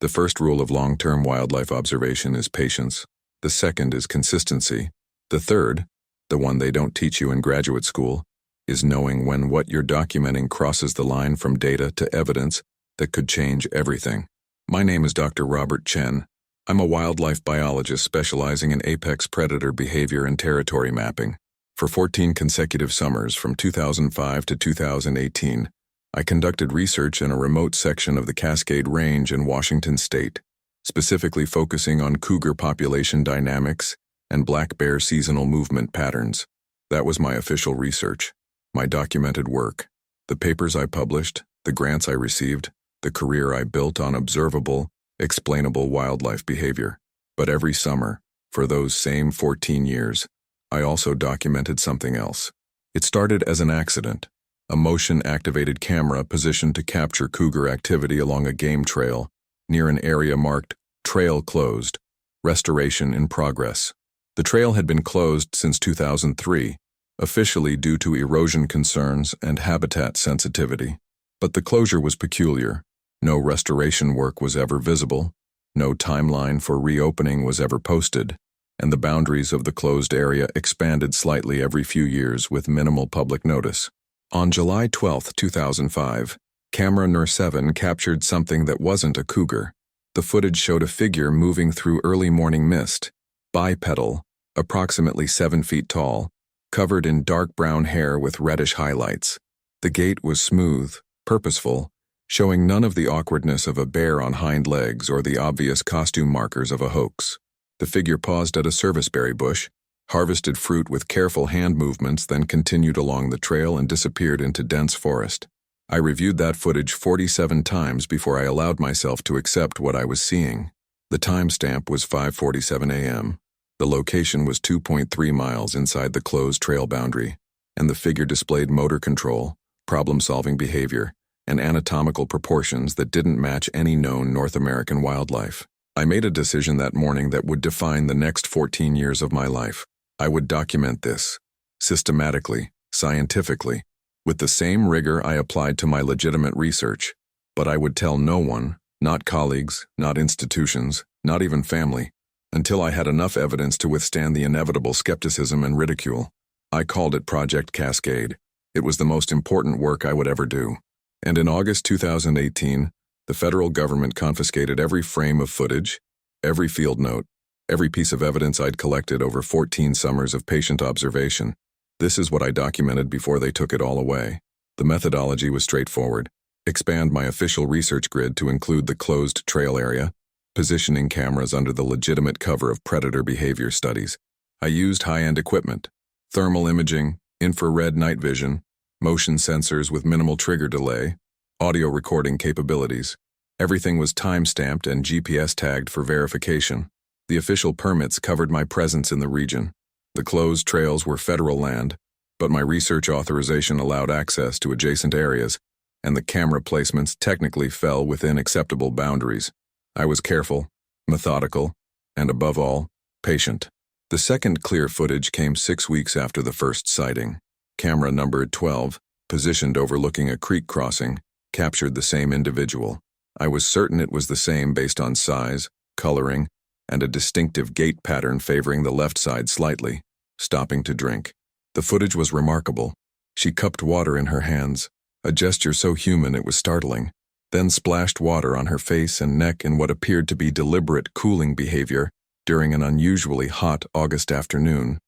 The first rule of long-term wildlife observation is patience. The second is consistency. The third, the one they don't teach you in graduate school, is knowing when what you're documenting crosses the line from data to evidence that could change everything. My name is Dr. Robert Chen. I'm a wildlife biologist specializing in apex predator behavior and territory mapping. For 14 consecutive summers from 2005 to 2018, I conducted research in a remote section of the Cascade Range in Washington state, specifically focusing on cougar population dynamics and black bear seasonal movement patterns. That was my official research, my documented work, the papers I published, the grants I received, the career I built on observable, explainable wildlife behavior. But every summer, for those same 14 years, I also documented something else. It started as an accident, a motion-activated camera positioned to capture cougar activity along a game trail near an area marked Trail Closed, Restoration in Progress. The trail had been closed since 2003, officially due to erosion concerns and habitat sensitivity. But the closure was peculiar. No restoration work was ever visible, no timeline for reopening was ever posted, and the boundaries of the closed area expanded slightly every few years with minimal public notice. On July 12, 2005, camera NUR7 captured something that wasn't a cougar. The footage showed a figure moving through early morning mist, bipedal, approximately 7 feet tall, covered in dark brown hair with reddish highlights. The gait was smooth, purposeful, showing none of the awkwardness of a bear on hind legs or the obvious costume markers of a hoax. The figure paused at a serviceberry bush, harvested fruit with careful hand movements, then continued along the trail and disappeared into dense forest. I reviewed that footage 47 times before I allowed myself to accept what I was seeing. The timestamp was 5:47 a.m. The location was 2.3 miles inside the closed trail boundary, and the figure displayed motor control, problem-solving behavior, and anatomical proportions that didn't match any known North American wildlife. I made a decision that morning that would define the next 14 years of my life. I would document this, systematically, scientifically, with the same rigor I applied to my legitimate research, but I would tell no one, not colleagues, not institutions, not even family, until I had enough evidence to withstand the inevitable skepticism and ridicule. I called it Project Cascade. It was the most important work I would ever do. And in August 2018, the federal government confiscated every frame of footage, every field note, every piece of evidence I'd collected over 14 summers of patient observation. This is what I documented before they took it all away. The methodology was straightforward. Expand my official research grid to include the closed trail area, positioning cameras under the legitimate cover of predator behavior studies. I used high-end equipment, thermal imaging, infrared night vision, motion sensors with minimal trigger delay, audio recording capabilities. Everything was time-stamped and GPS tagged for verification. The official permits covered my presence in the region. The closed trails were federal land, but my research authorization allowed access to adjacent areas, and the camera placements technically fell within acceptable boundaries. I was careful, methodical, and above all, patient. The second clear footage came 6 weeks after the first sighting. Camera numbered 12, positioned overlooking a creek crossing, captured the same individual. I was certain it was the same based on size, coloring, and a distinctive gait pattern favoring the left side slightly, stopping to drink. The footage was remarkable. She cupped water in her hands, a gesture so human it was startling, then splashed water on her face and neck in what appeared to be deliberate cooling behavior during an unusually hot August afternoon.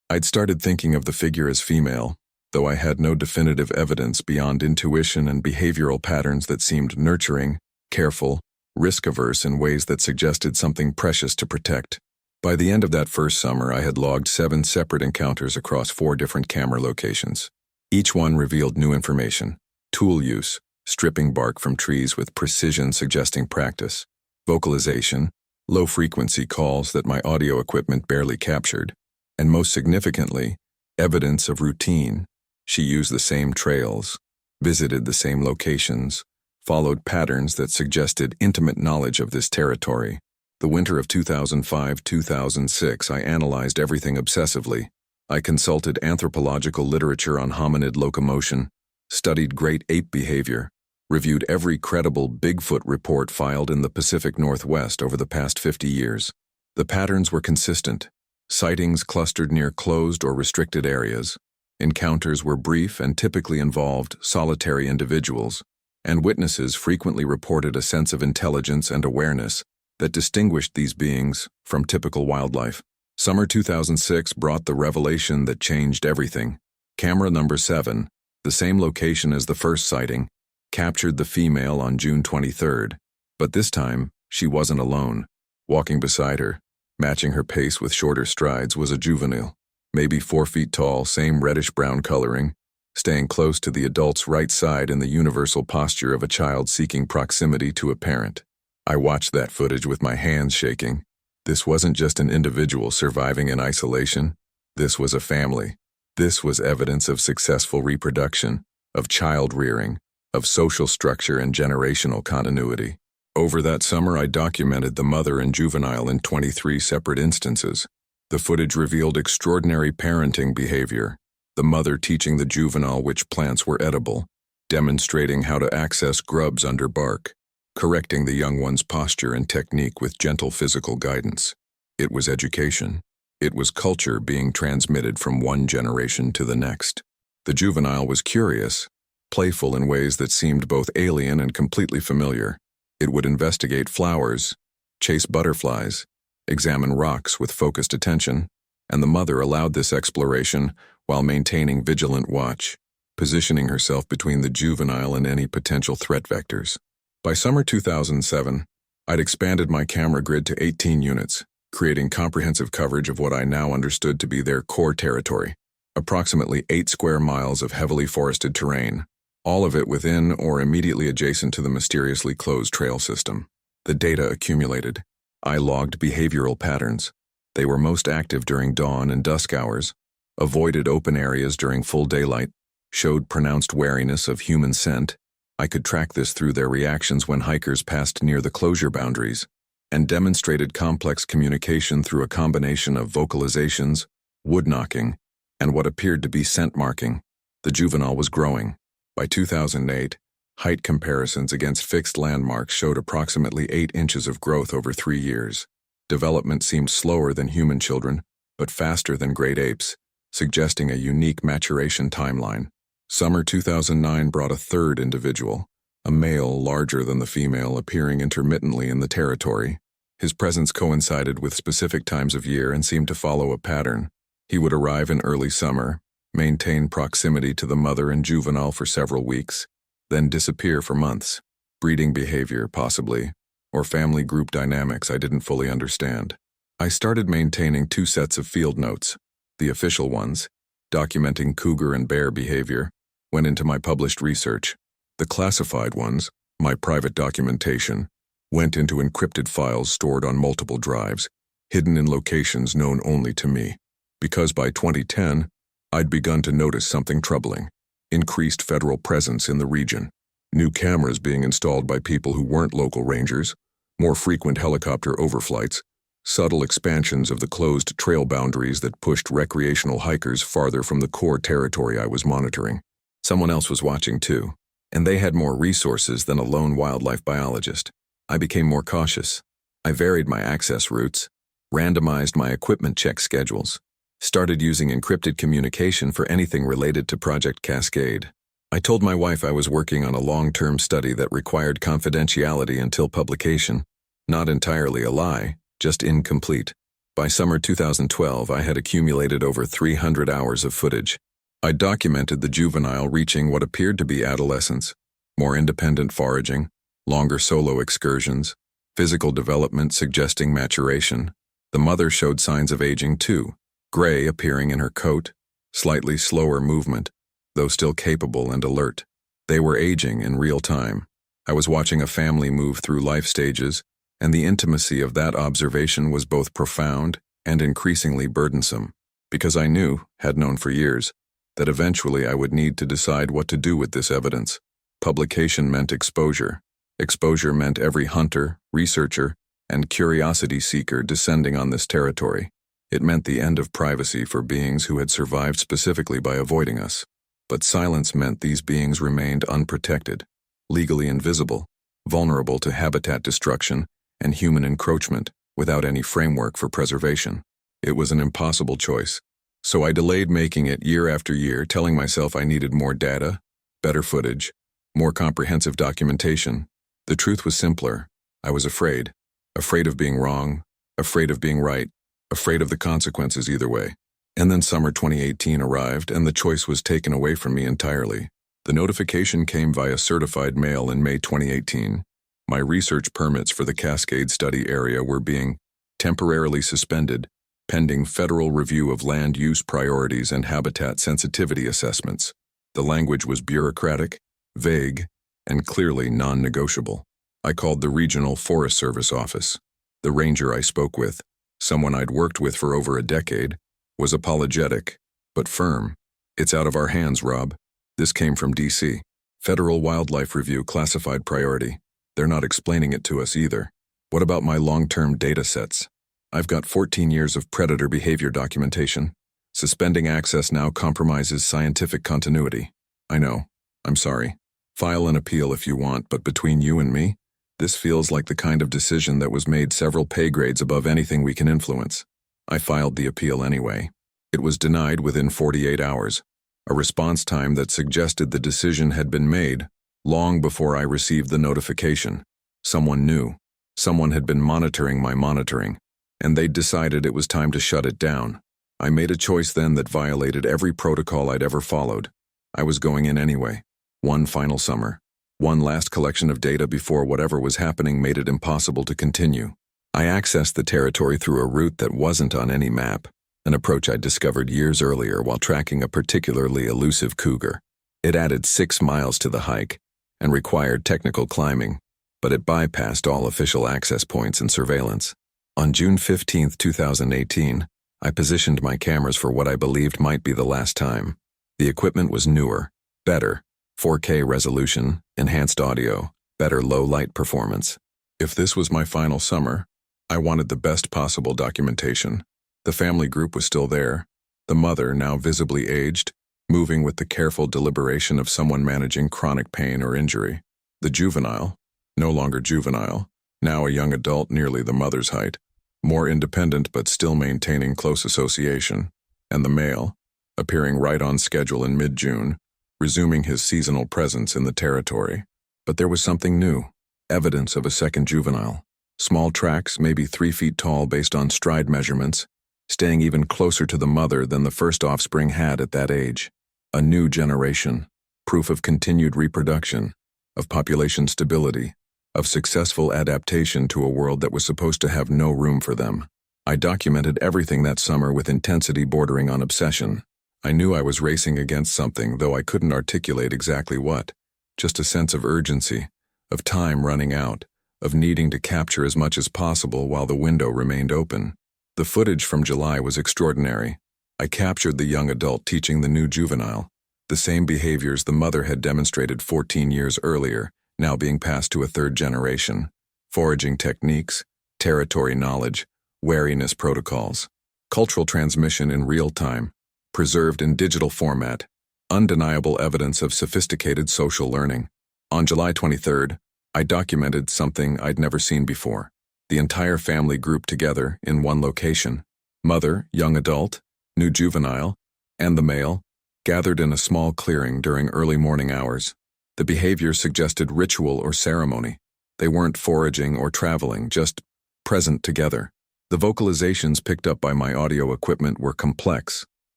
I'd started thinking of the figure as female, though I had no definitive evidence beyond intuition and behavioral patterns that seemed nurturing, careful, risk-averse in ways that suggested something precious to protect. By the end of that first summer, I had logged 7 separate encounters across 4 different camera locations. Each one revealed new information: tool use, stripping bark from trees with precision suggesting practice, vocalization, low-frequency calls that my audio equipment barely captured, and most significantly, evidence of routine. She used the same trails, visited the same locations, followed patterns that suggested intimate knowledge of this territory. The winter of 2005-2006, I analyzed everything obsessively. I consulted anthropological literature on hominid locomotion, studied great ape behavior, reviewed every credible Bigfoot report filed in the Pacific Northwest over the past 50 years. The patterns were consistent. Sightings clustered near closed or restricted areas. Encounters were brief and typically involved solitary individuals, and witnesses frequently reported a sense of intelligence and awareness that distinguished these beings from typical wildlife. Summer 2006 brought the revelation that changed everything. Camera number 7, the same location as the first sighting, captured the female on June 23rd, but this time she wasn't alone. Walking beside her, matching her pace with shorter strides, was a juvenile, maybe 4 feet tall, same reddish-brown coloring, staying close to the adult's right side in the universal posture of a child seeking proximity to a parent. I watched that footage with my hands shaking. This wasn't just an individual surviving in isolation. This was a family. This was evidence of successful reproduction, of child rearing, of social structure and generational continuity. Over that summer, I documented the mother and juvenile in 23 separate instances. The footage revealed extraordinary parenting behavior, the mother teaching the juvenile which plants were edible, demonstrating how to access grubs under bark, correcting the young one's posture and technique with gentle physical guidance. It was education. It was culture being transmitted from one generation to the next. The juvenile was curious, playful in ways that seemed both alien and completely familiar. It would investigate flowers, chase butterflies, examine rocks with focused attention, and the mother allowed this exploration while maintaining vigilant watch, positioning herself between the juvenile and any potential threat vectors. By summer 2007, I'd expanded my camera grid to 18 units, creating comprehensive coverage of what I now understood to be their core territory, approximately 8 square miles of heavily forested terrain, all of it within or immediately adjacent to the mysteriously closed trail system. The data accumulated. I logged behavioral patterns. They were most active during dawn and dusk hours, avoided open areas during full daylight, showed pronounced wariness of human scent. I could track this through their reactions when hikers passed near the closure boundaries, and demonstrated complex communication through a combination of vocalizations, wood knocking, and what appeared to be scent marking. The juvenile was growing. By 2008, height comparisons against fixed landmarks showed approximately 8 inches of growth over 3 years. Development seemed slower than human children, but faster than great apes, suggesting a unique maturation timeline. Summer 2009 brought a third individual, a male larger than the female appearing intermittently in the territory. His presence coincided with specific times of year and seemed to follow a pattern. He would arrive in early summer, maintain proximity to the mother and juvenile for several weeks, then disappear for months. Breeding behavior, possibly, or family group dynamics I didn't fully understand. I started maintaining 2 sets of field notes. The official ones, documenting cougar and bear behavior, went into my published research. The classified ones, my private documentation, went into encrypted files stored on multiple drives, hidden in locations known only to me. Because by 2010, I'd begun to notice something troubling: increased federal presence in the region, new cameras being installed by people who weren't local rangers, more frequent helicopter overflights, subtle expansions of the closed trail boundaries that pushed recreational hikers farther from the core territory I was monitoring. Someone else was watching too, and they had more resources than a lone wildlife biologist. I became more cautious. I varied my access routes, randomized my equipment check schedules, started using encrypted communication for anything related to Project Cascade. I told my wife I was working on a long-term study that required confidentiality until publication. Not entirely a lie, just incomplete. By summer 2012, I had accumulated over 300 hours of footage. I documented the juvenile reaching what appeared to be adolescence, more independent foraging, longer solo excursions, physical development suggesting maturation. The mother showed signs of aging too, gray appearing in her coat, slightly slower movement, though still capable and alert. They were aging in real time. I was watching a family move through life stages, and the intimacy of that observation was both profound and increasingly burdensome, because I knew, had known for years, that eventually I would need to decide what to do with this evidence. Publication meant exposure. Exposure meant every hunter, researcher, and curiosity seeker descending on this territory. It meant the end of privacy for beings who had survived specifically by avoiding us. But silence meant these beings remained unprotected, legally invisible, vulnerable to habitat destruction and human encroachment without any framework for preservation. It was an impossible choice, so I delayed making it year after year, telling myself I needed more data, better footage, more comprehensive documentation. The truth was simpler. I was afraid. Afraid of being wrong, afraid of being right, afraid of the consequences either way. And then summer 2018 arrived, and the choice was taken away from me entirely. The notification came via certified mail in May 2018. My research permits for the Cascade Study area were being temporarily suspended, pending federal review of land use priorities and habitat sensitivity assessments. The language was bureaucratic, vague, and clearly non-negotiable. I called the Regional Forest Service office. The ranger I spoke with, someone I'd worked with for over a decade, was apologetic, but firm. "It's out of our hands, Rob." This came from DC. Federal Wildlife Review classified priority. They're not explaining it to us either. What about my long-term data sets? I've got 14 years of predator behavior documentation. Suspending access now compromises scientific continuity. I know. I'm sorry. File an appeal if you want, but between you and me, this feels like the kind of decision that was made several pay grades above anything we can influence. I filed the appeal anyway. It was denied within 48 hours, a response time that suggested the decision had been made long before I received the notification. Someone knew. Someone had been monitoring my monitoring, and they'd decided it was time to shut it down. I made a choice then that violated every protocol I'd ever followed. I was going in anyway. One final summer. One last collection of data before whatever was happening made it impossible to continue. I accessed the territory through a route that wasn't on any map, an approach I'd discovered years earlier while tracking a particularly elusive cougar. It added 6 miles to the hike and required technical climbing, but it bypassed all official access points and surveillance. On June 15, 2018, I positioned my cameras for what I believed might be the last time. The equipment was newer, better, 4K resolution, enhanced audio, better low-light performance. If this was my final summer, I wanted the best possible documentation. The family group was still there, the mother, now visibly aged, moving with the careful deliberation of someone managing chronic pain or injury. The juvenile, no longer juvenile, now a young adult nearly the mother's height, more independent but still maintaining close association. And the male, appearing right on schedule in mid-June, resuming his seasonal presence in the territory. But there was something new, evidence of a second juvenile. Small tracks, maybe 3 feet tall based on stride measurements, staying even closer to the mother than the first offspring had at that age. A new generation, proof of continued reproduction, of population stability, of successful adaptation to a world that was supposed to have no room for them. I documented everything that summer with intensity bordering on obsession. I knew I was racing against something, though I couldn't articulate exactly what. Just a sense of urgency, of time running out, of needing to capture as much as possible while the window remained open. The footage from July was extraordinary. I captured the young adult teaching the new juvenile, the same behaviors the mother had demonstrated 14 years earlier, now being passed to a third generation. Foraging techniques, territory knowledge, wariness protocols, cultural transmission in real time, preserved in digital format, undeniable evidence of sophisticated social learning. On July 23rd, I documented something I'd never seen before. The entire family grouped together in one location. Mother, young adult, new juvenile, and the male, gathered in a small clearing during early morning hours. The behavior suggested ritual or ceremony. They weren't foraging or traveling, just present together. The vocalizations picked up by my audio equipment were complex,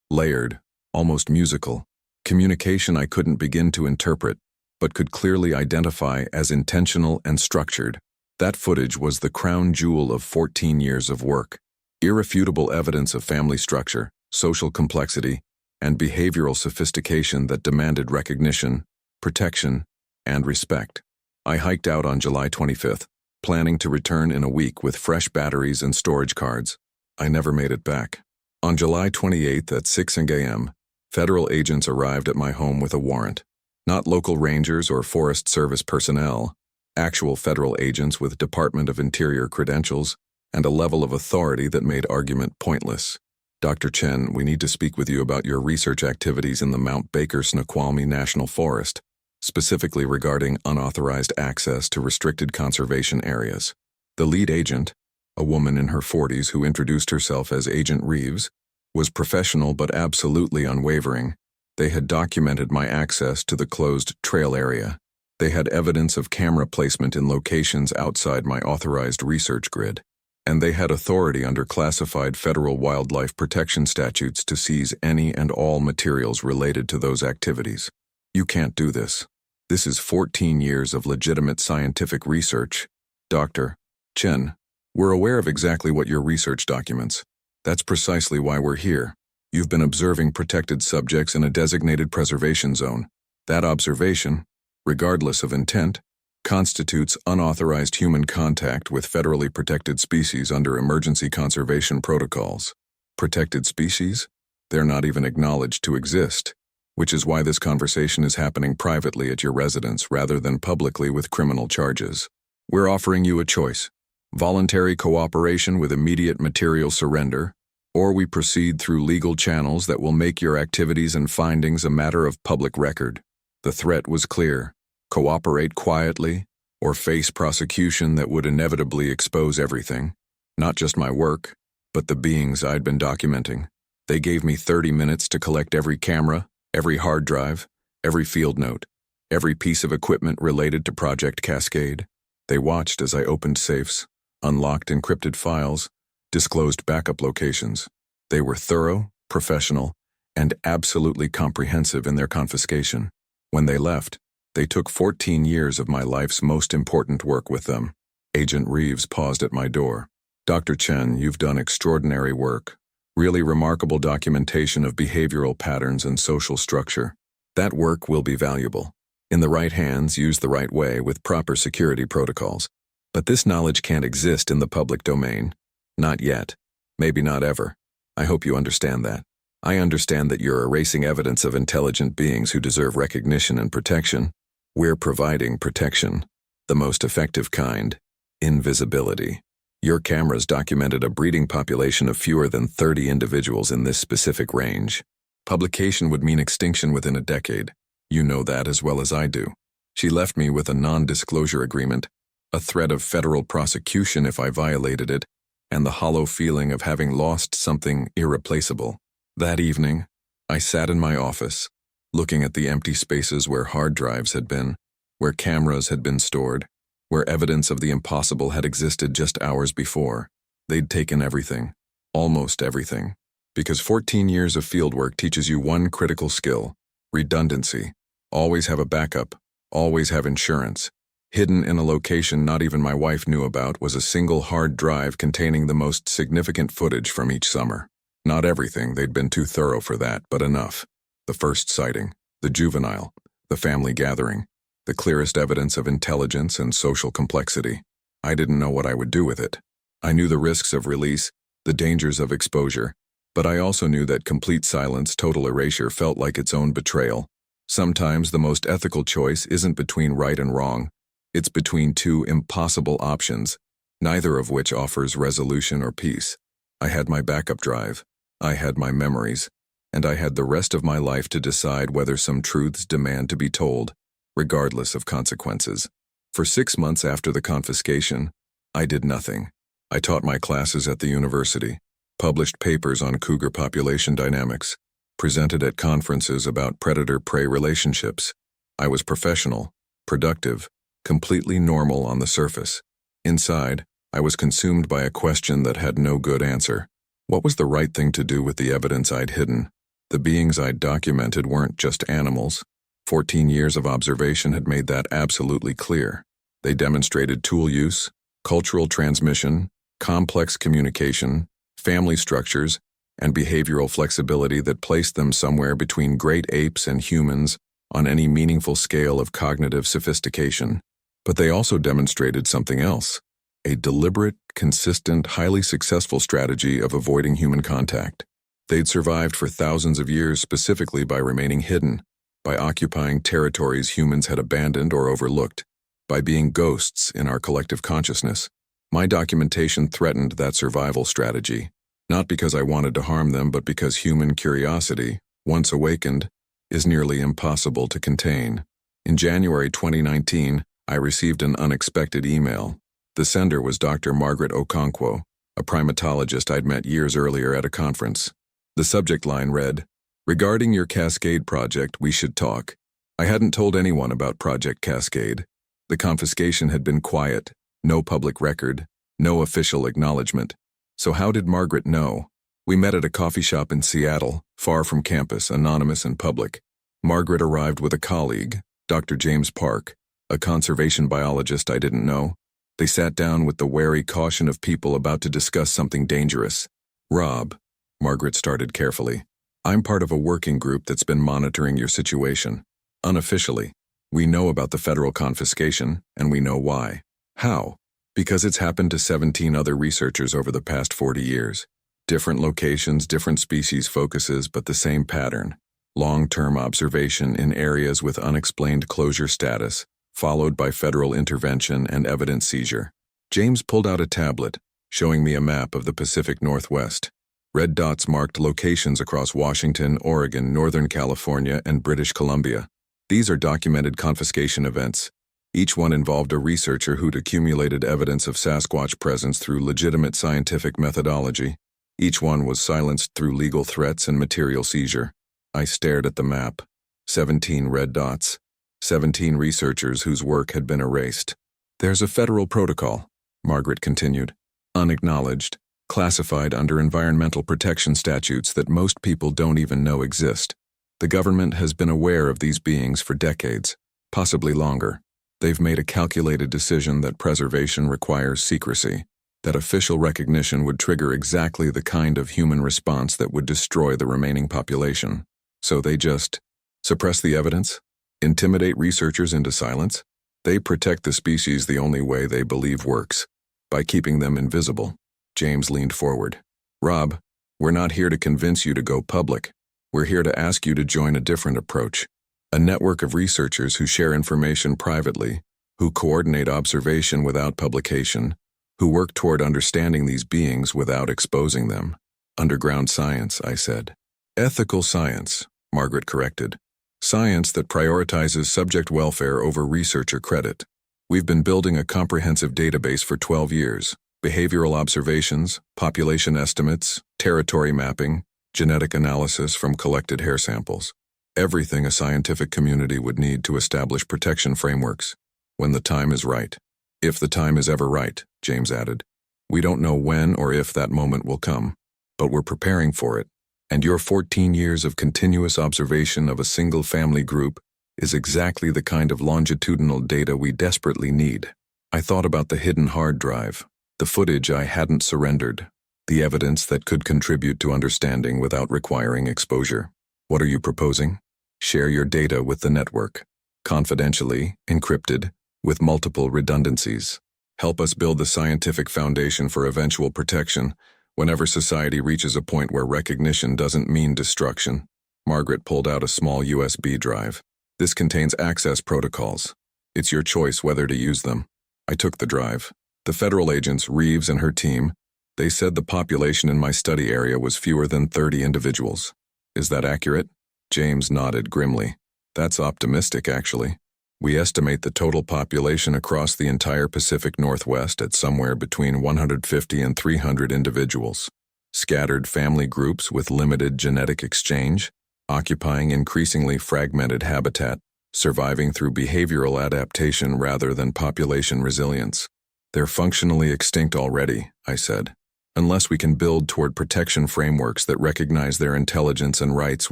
layered, almost musical. Communication I couldn't begin to interpret, but could clearly identify as intentional and structured. That footage was the crown jewel of 14 years of work. Irrefutable evidence of family structure, social complexity, and behavioral sophistication that demanded recognition, protection, and respect. I hiked out on July 25th, planning to return in a week with fresh batteries and storage cards. I never made it back. On July 28th at 6 a.m., federal agents arrived at my home with a warrant. Not local rangers or Forest Service personnel, actual federal agents with Department of Interior credentials and a level of authority that made argument pointless. "Dr. Chen, we need to speak with you about your research activities in the Mount Baker Snoqualmie National Forest," specifically regarding unauthorized access to restricted conservation areas. The lead agent, a woman in her 40s who introduced herself as Agent Reeves, was professional but absolutely unwavering. They had documented my access to the closed trail area. They had evidence of camera placement in locations outside my authorized research grid. And they had authority under classified federal wildlife protection statutes to seize any and all materials related to those activities. You can't do this. This is 14 years of legitimate scientific research. Dr. Chen, we're aware of exactly what your research documents. That's precisely why we're here. You've been observing protected subjects in a designated preservation zone. That observation, regardless of intent, constitutes unauthorized human contact with federally protected species under emergency conservation protocols. Protected species? They're not even acknowledged to exist, which is why this conversation is happening privately at your residence rather than publicly with criminal charges. We're offering you a choice: voluntary cooperation with immediate material surrender, or we proceed through legal channels that will make your activities and findings a matter of public record. The threat was clear: cooperate quietly, or face prosecution that would inevitably expose everything, not just my work, but the beings I'd been documenting. They gave me 30 minutes to collect every camera, every hard drive, every field note, every piece of equipment related to Project Cascade. They watched as I opened safes, unlocked encrypted files, disclosed backup locations. They were thorough, professional, and absolutely comprehensive in their confiscation. When they left, they took 14 years of my life's most important work with them. Agent Reeves paused at my door. Dr. Chen, you've done extraordinary work. Really remarkable documentation of behavioral patterns and social structure. That work will be valuable. In the right hands, used the right way with proper security protocols. But this knowledge can't exist in the public domain. Not yet. Maybe not ever. I hope you understand that. I understand that you're erasing evidence of intelligent beings who deserve recognition and protection. We're providing protection. The most effective kind: invisibility. Your cameras documented a breeding population of fewer than 30 individuals in this specific range. Publication would mean extinction within a decade. You know that as well as I do. She left me with a non-disclosure agreement, a threat of federal prosecution if I violated it, and the hollow feeling of having lost something irreplaceable. That evening, I sat in my office, looking at the empty spaces where hard drives had been, where cameras had been stored, where evidence of the impossible had existed just hours before. They'd taken everything, almost everything. Because 14 years of fieldwork teaches you one critical skill: redundancy. Always have a backup, always have insurance. Hidden in a location not even my wife knew about was a single hard drive containing the most significant footage from each summer. Not everything, they'd been too thorough for that, but enough. The first sighting, the juvenile, the family gathering, the clearest evidence of intelligence and social complexity. I didn't know what I would do with it. I knew the risks of release, the dangers of exposure, but I also knew that complete silence, total erasure felt like its own betrayal. Sometimes the most ethical choice isn't between right and wrong. It's between two impossible options, neither of which offers resolution or peace. I had my backup drive. I had my memories. And I had the rest of my life to decide whether some truths demand to be told, regardless of consequences. For 6 months after the confiscation, I did nothing. I taught my classes at the university, published papers on cougar population dynamics, presented at conferences about predator-prey relationships. I was professional, productive, completely normal on the surface. Inside, I was consumed by a question that had no good answer. What was the right thing to do with the evidence I'd hidden? The beings I'd documented weren't just animals. 14 years of observation had made that absolutely clear. They demonstrated tool use, cultural transmission, complex communication, family structures, and behavioral flexibility that placed them somewhere between great apes and humans on any meaningful scale of cognitive sophistication. But they also demonstrated something else: a deliberate, consistent, highly successful strategy of avoiding human contact. They'd survived for thousands of years specifically by remaining hidden, by occupying territories humans had abandoned or overlooked, by being ghosts in our collective consciousness. My documentation threatened that survival strategy, not because I wanted to harm them, but because human curiosity, once awakened, is nearly impossible to contain. In January 2019, I received an unexpected email. The sender was Dr. Margaret Okonkwo, a primatologist I'd met years earlier at a conference. The subject line read, "Regarding your Cascade project, we should talk." I hadn't told anyone about Project Cascade. The confiscation had been quiet, no public record, no official acknowledgement. So how did Margaret know? We met at a coffee shop in Seattle, far from campus, anonymous and public. Margaret arrived with a colleague, Dr. James Park, a conservation biologist I didn't know. They sat down with the wary caution of people about to discuss something dangerous. "Rob," Margaret started carefully, "I'm part of a working group that's been monitoring your situation. Unofficially, we know about the federal confiscation, and we know why. How? Because it's happened to 17 other researchers over the past 40 years. Different locations, different species focuses, but the same pattern. Long-term observation in areas with unexplained closure status, followed by federal intervention and evidence seizure." James pulled out a tablet, showing me a map of the Pacific Northwest. Red dots marked locations across Washington, Oregon, Northern California, and British Columbia. These are documented confiscation events. Each one involved a researcher who'd accumulated evidence of Sasquatch presence through legitimate scientific methodology. Each one was silenced through legal threats and material seizure. I stared at the map. 17 red dots. 17 researchers whose work had been erased. "There's a federal protocol," Margaret continued, "unacknowledged, classified under environmental protection statutes that most people don't even know exist. The government has been aware of these beings for decades, possibly longer. They've made a calculated decision that preservation requires secrecy, that official recognition would trigger exactly the kind of human response that would destroy the remaining population. So they just suppress the evidence, intimidate researchers into silence. They protect the species the only way they believe works, by keeping them invisible." James leaned forward. "Rob, we're not here to convince you to go public. We're here to ask you to join a different approach. A network of researchers who share information privately, who coordinate observation without publication, who work toward understanding these beings without exposing them. Underground science," I said. "Ethical science," Margaret corrected. "Science that prioritizes subject welfare over researcher credit. We've been building a comprehensive database for 12 years. Behavioral observations, population estimates, territory mapping, genetic analysis from collected hair samples. Everything a scientific community would need to establish protection frameworks. When the time is right. If the time is ever right," James added. "We don't know when or if that moment will come, but we're preparing for it. And your 14 years of continuous observation of a single family group is exactly the kind of longitudinal data we desperately need." I thought about the hidden hard drive, the footage I hadn't surrendered, the evidence that could contribute to understanding without requiring exposure. "What are you proposing?" "Share your data with the network. Confidentially, encrypted, with multiple redundancies. Help us build the scientific foundation for eventual protection whenever society reaches a point where recognition doesn't mean destruction." Margaret pulled out a small USB drive. "This contains access protocols. It's your choice whether to use them." I took the drive. The federal agents, Reeves and her team, they said the population in my study area was fewer than 30 individuals. "Is that accurate?" James nodded grimly. "That's optimistic, actually. We estimate the total population across the entire Pacific Northwest at somewhere between 150 and 300 individuals. Scattered family groups with limited genetic exchange, occupying increasingly fragmented habitat, surviving through behavioral adaptation rather than population resilience. They're functionally extinct already," I said. "Unless we can build toward protection frameworks that recognize their intelligence and rights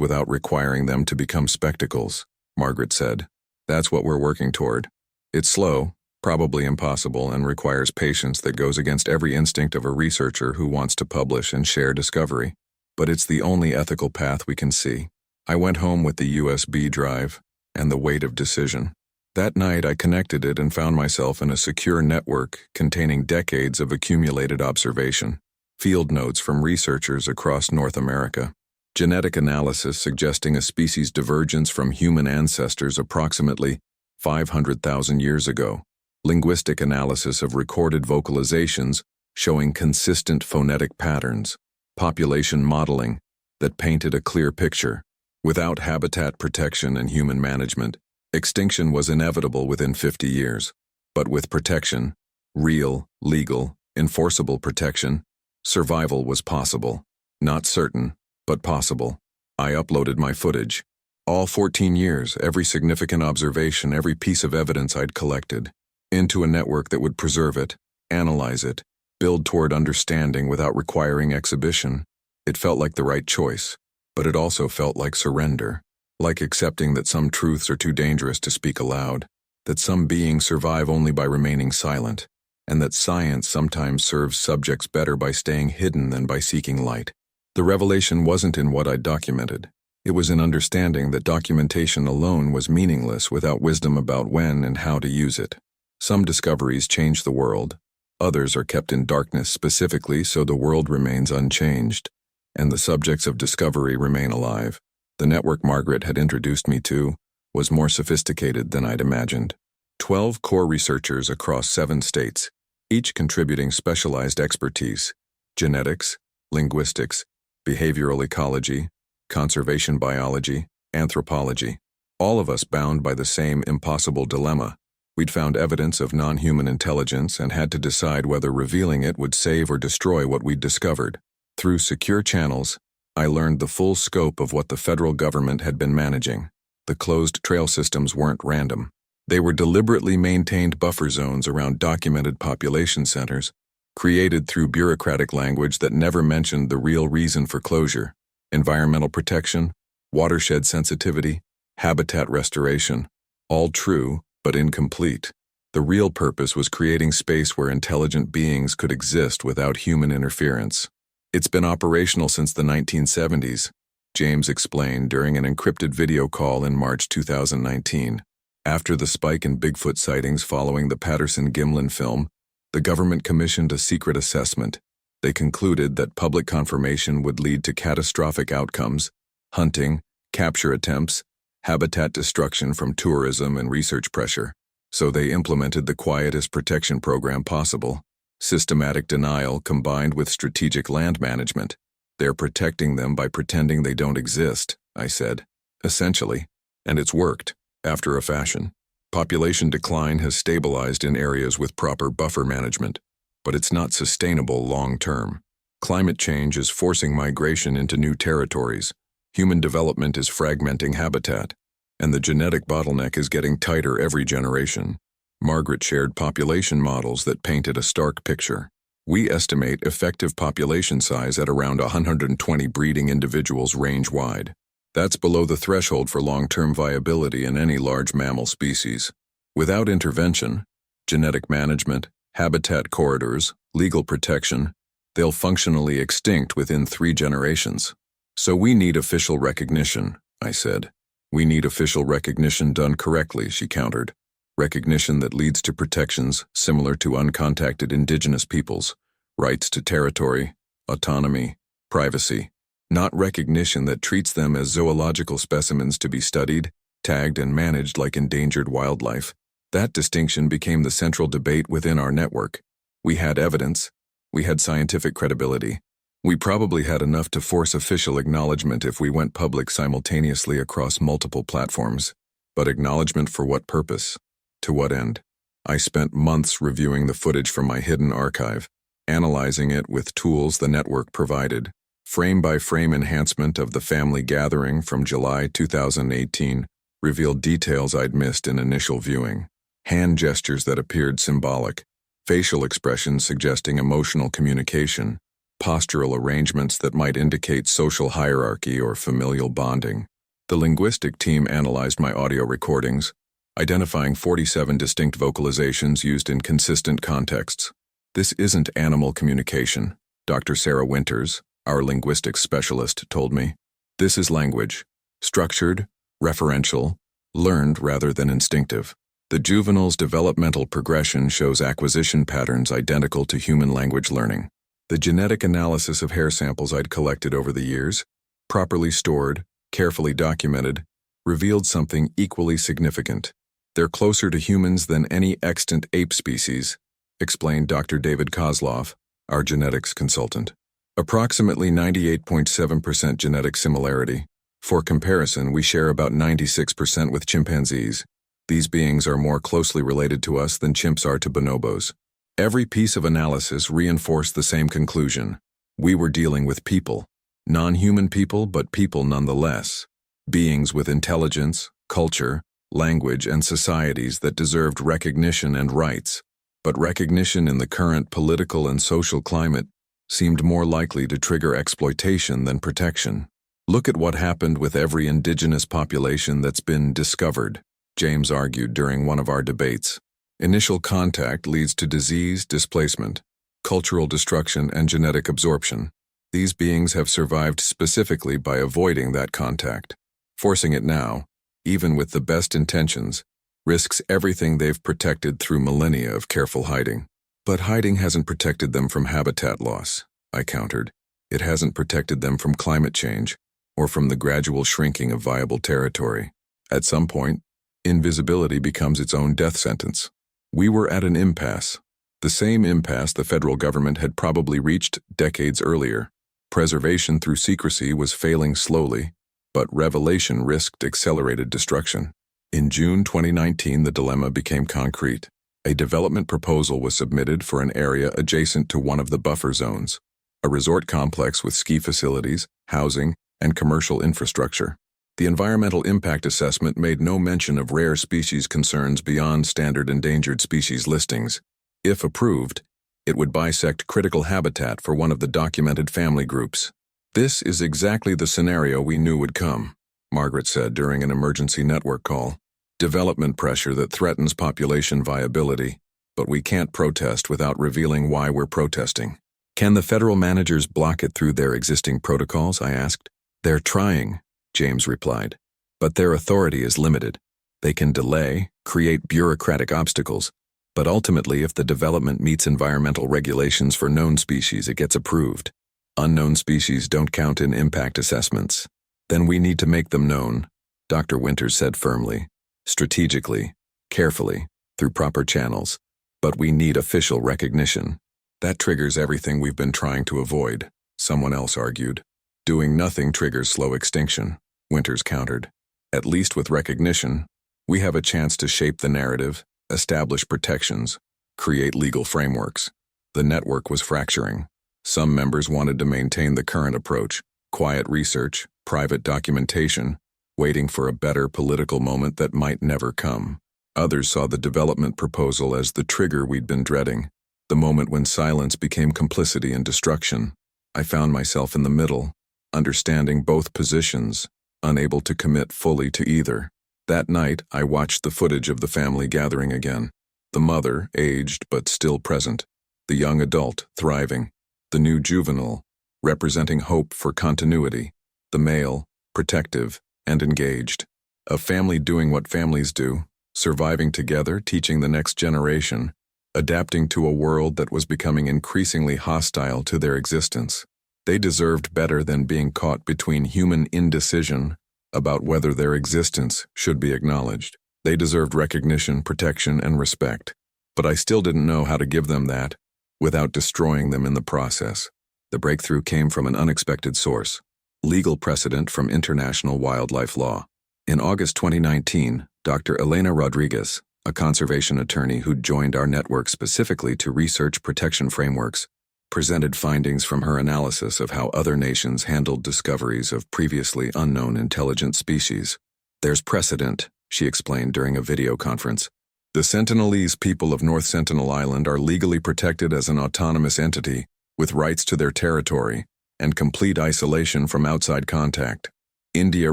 without requiring them to become spectacles," Margaret said. "That's what we're working toward. It's slow, probably impossible, and requires patience that goes against every instinct of a researcher who wants to publish and share discovery. But it's the only ethical path we can see." I went home with the USB drive and the weight of decision. That night I connected it and found myself in a secure network containing decades of accumulated observation. Field notes from researchers across North America. Genetic analysis suggesting a species divergence from human ancestors approximately 500,000 years ago. Linguistic analysis of recorded vocalizations showing consistent phonetic patterns. Population modeling that painted a clear picture. Without habitat protection and human management, Extinction was inevitable within 50 years. But with protection, real, legal, enforceable protection, survival was possible. Not certain, but possible. I uploaded my footage. All 14 years, every significant observation, every piece of evidence I'd collected, into a network that would preserve it, analyze it, build toward understanding without requiring exhibition. It felt like the right choice, but it also felt like surrender, like accepting that some truths are too dangerous to speak aloud, that some beings survive only by remaining silent, and that science sometimes serves subjects better by staying hidden than by seeking light. The revelation wasn't in what I'd documented. It was in understanding that documentation alone was meaningless without wisdom about when and how to use it. Some discoveries change the world. Others are kept in darkness specifically so the world remains unchanged, and the subjects of discovery remain alive. The network Margaret had introduced me to was more sophisticated than I'd imagined. 12 core researchers across 7 states, each contributing specialized expertise: genetics, linguistics, behavioral ecology, conservation biology, anthropology. All of us bound by the same impossible dilemma. We'd found evidence of non-human intelligence and had to decide whether revealing it would save or destroy what we'd discovered. Through secure channels, I learned the full scope of what the federal government had been managing. The closed trail systems weren't random. They were deliberately maintained buffer zones around documented population centers, created through bureaucratic language that never mentioned the real reason for closure: environmental protection, watershed sensitivity, habitat restoration. All true, but incomplete. The real purpose was creating space where intelligent beings could exist without human interference. It's been operational since the 1970s, James explained during an encrypted video call in March 2019. After the spike in Bigfoot sightings following the Patterson-Gimlin film, the government commissioned a secret assessment. They concluded that public confirmation would lead to catastrophic outcomes: hunting, capture attempts, habitat destruction from tourism and research pressure. So they implemented the quietest protection program possible: systematic denial combined with strategic land management. They're protecting them by pretending they don't exist, I said. Essentially. And it's worked, after a fashion. Population decline has stabilized in areas with proper buffer management, but it's not sustainable long-term. Climate change is forcing migration into new territories. Human development is fragmenting habitat, and the genetic bottleneck is getting tighter every generation. Margaret shared population models that painted a stark picture. We estimate effective population size at around 120 breeding individuals range-wide. That's below the threshold for long-term viability in any large mammal species. Without intervention, genetic management, habitat corridors, legal protection, they'll functionally extinct within 3 generations. So we need official recognition, I said. We need official recognition done correctly, she countered. Recognition that leads to protections similar to uncontacted indigenous peoples, rights to territory, autonomy, privacy. Not recognition that treats them as zoological specimens to be studied, tagged, and managed like endangered wildlife. That distinction became the central debate within our network. We had evidence. We had scientific credibility. We probably had enough to force official acknowledgement if we went public simultaneously across multiple platforms. But acknowledgement for what purpose? To what end? I spent months reviewing the footage from my hidden archive, analyzing it with tools the network provided. Frame-by-frame enhancement of the family gathering from July 2018 revealed details I'd missed in initial viewing. Hand gestures that appeared symbolic, facial expressions suggesting emotional communication, postural arrangements that might indicate social hierarchy or familial bonding. The linguistic team analyzed my audio recordings, identifying 47 distinct vocalizations used in consistent contexts. This isn't animal communication, Dr. Sarah Winters, our linguistics specialist, told me. This is language, structured, referential, learned rather than instinctive. The juvenile's developmental progression shows acquisition patterns identical to human language learning. The genetic analysis of hair samples I'd collected over the years, properly stored, carefully documented, revealed something equally significant. They're closer to humans than any extant ape species, explained Dr. David Kozloff, our genetics consultant. Approximately 98.7% genetic similarity. For comparison, we share about 96% with chimpanzees. These beings are more closely related to us than chimps are to bonobos. Every piece of analysis reinforced the same conclusion. We were dealing with people. Non-human people, but people nonetheless. Beings with intelligence, culture, language, and societies that deserved recognition and rights. But recognition in the current political and social climate seemed more likely to trigger exploitation than protection. Look at what happened with every indigenous population that's been discovered, James argued during one of our debates. Initial contact leads to disease, displacement, cultural destruction, and genetic absorption. These beings have survived specifically by avoiding that contact. Forcing it now, even with the best intentions, risks everything they've protected through millennia of careful hiding. But hiding hasn't protected them from habitat loss, I countered. It hasn't protected them from climate change, or from the gradual shrinking of viable territory. At some point, invisibility becomes its own death sentence. We were at an impasse, the same impasse the federal government had probably reached decades earlier. Preservation through secrecy was failing slowly, but revelation risked accelerated destruction. In June 2019, the dilemma became concrete. A development proposal was submitted for an area adjacent to one of the buffer zones, a resort complex with ski facilities, housing, and commercial infrastructure. The environmental impact assessment made no mention of rare species concerns beyond standard endangered species listings. If approved, it would bisect critical habitat for one of the documented family groups. This is exactly the scenario we knew would come, Margaret said during an emergency network call. Development pressure that threatens population viability, but we can't protest without revealing why we're protesting. Can the federal managers block it through their existing protocols, I asked. They're trying, James replied, but their authority is limited. They can delay, create bureaucratic obstacles, but ultimately if the development meets environmental regulations for known species, it gets approved. Unknown species don't count in impact assessments. Then we need to make them known, Dr. Winters said firmly. Strategically, carefully, through proper channels, but we need official recognition. That triggers everything we've been trying to avoid, someone else argued. Doing nothing triggers slow extinction, Winters countered. At least with recognition, we have a chance to shape the narrative, establish protections, create legal frameworks. The network was fracturing. Some members wanted to maintain the current approach, quiet research, private documentation, waiting for a better political moment that might never come. Others saw the development proposal as the trigger we'd been dreading, the moment when silence became complicity in destruction. I found myself in the middle, understanding both positions, unable to commit fully to either. That night, I watched the footage of the family gathering again. The mother, aged but still present. The young adult, thriving. The new juvenile, representing hope for continuity. The male, protective and engaged. A family doing what families do, surviving together, teaching the next generation, adapting to a world that was becoming increasingly hostile to their existence. They deserved better than being caught between human indecision about whether their existence should be acknowledged. They deserved recognition, protection, and respect. But I still didn't know how to give them that without destroying them in the process. The breakthrough came from an unexpected source. Legal precedent from international wildlife law. In August 2019, Dr. Elena Rodriguez, a conservation attorney who'd joined our network specifically to research protection frameworks, presented findings from her analysis of how other nations handled discoveries of previously unknown intelligent species. There's precedent, she explained during a video conference. The Sentinelese people of North Sentinel Island are legally protected as an autonomous entity with rights to their territory and complete isolation from outside contact. India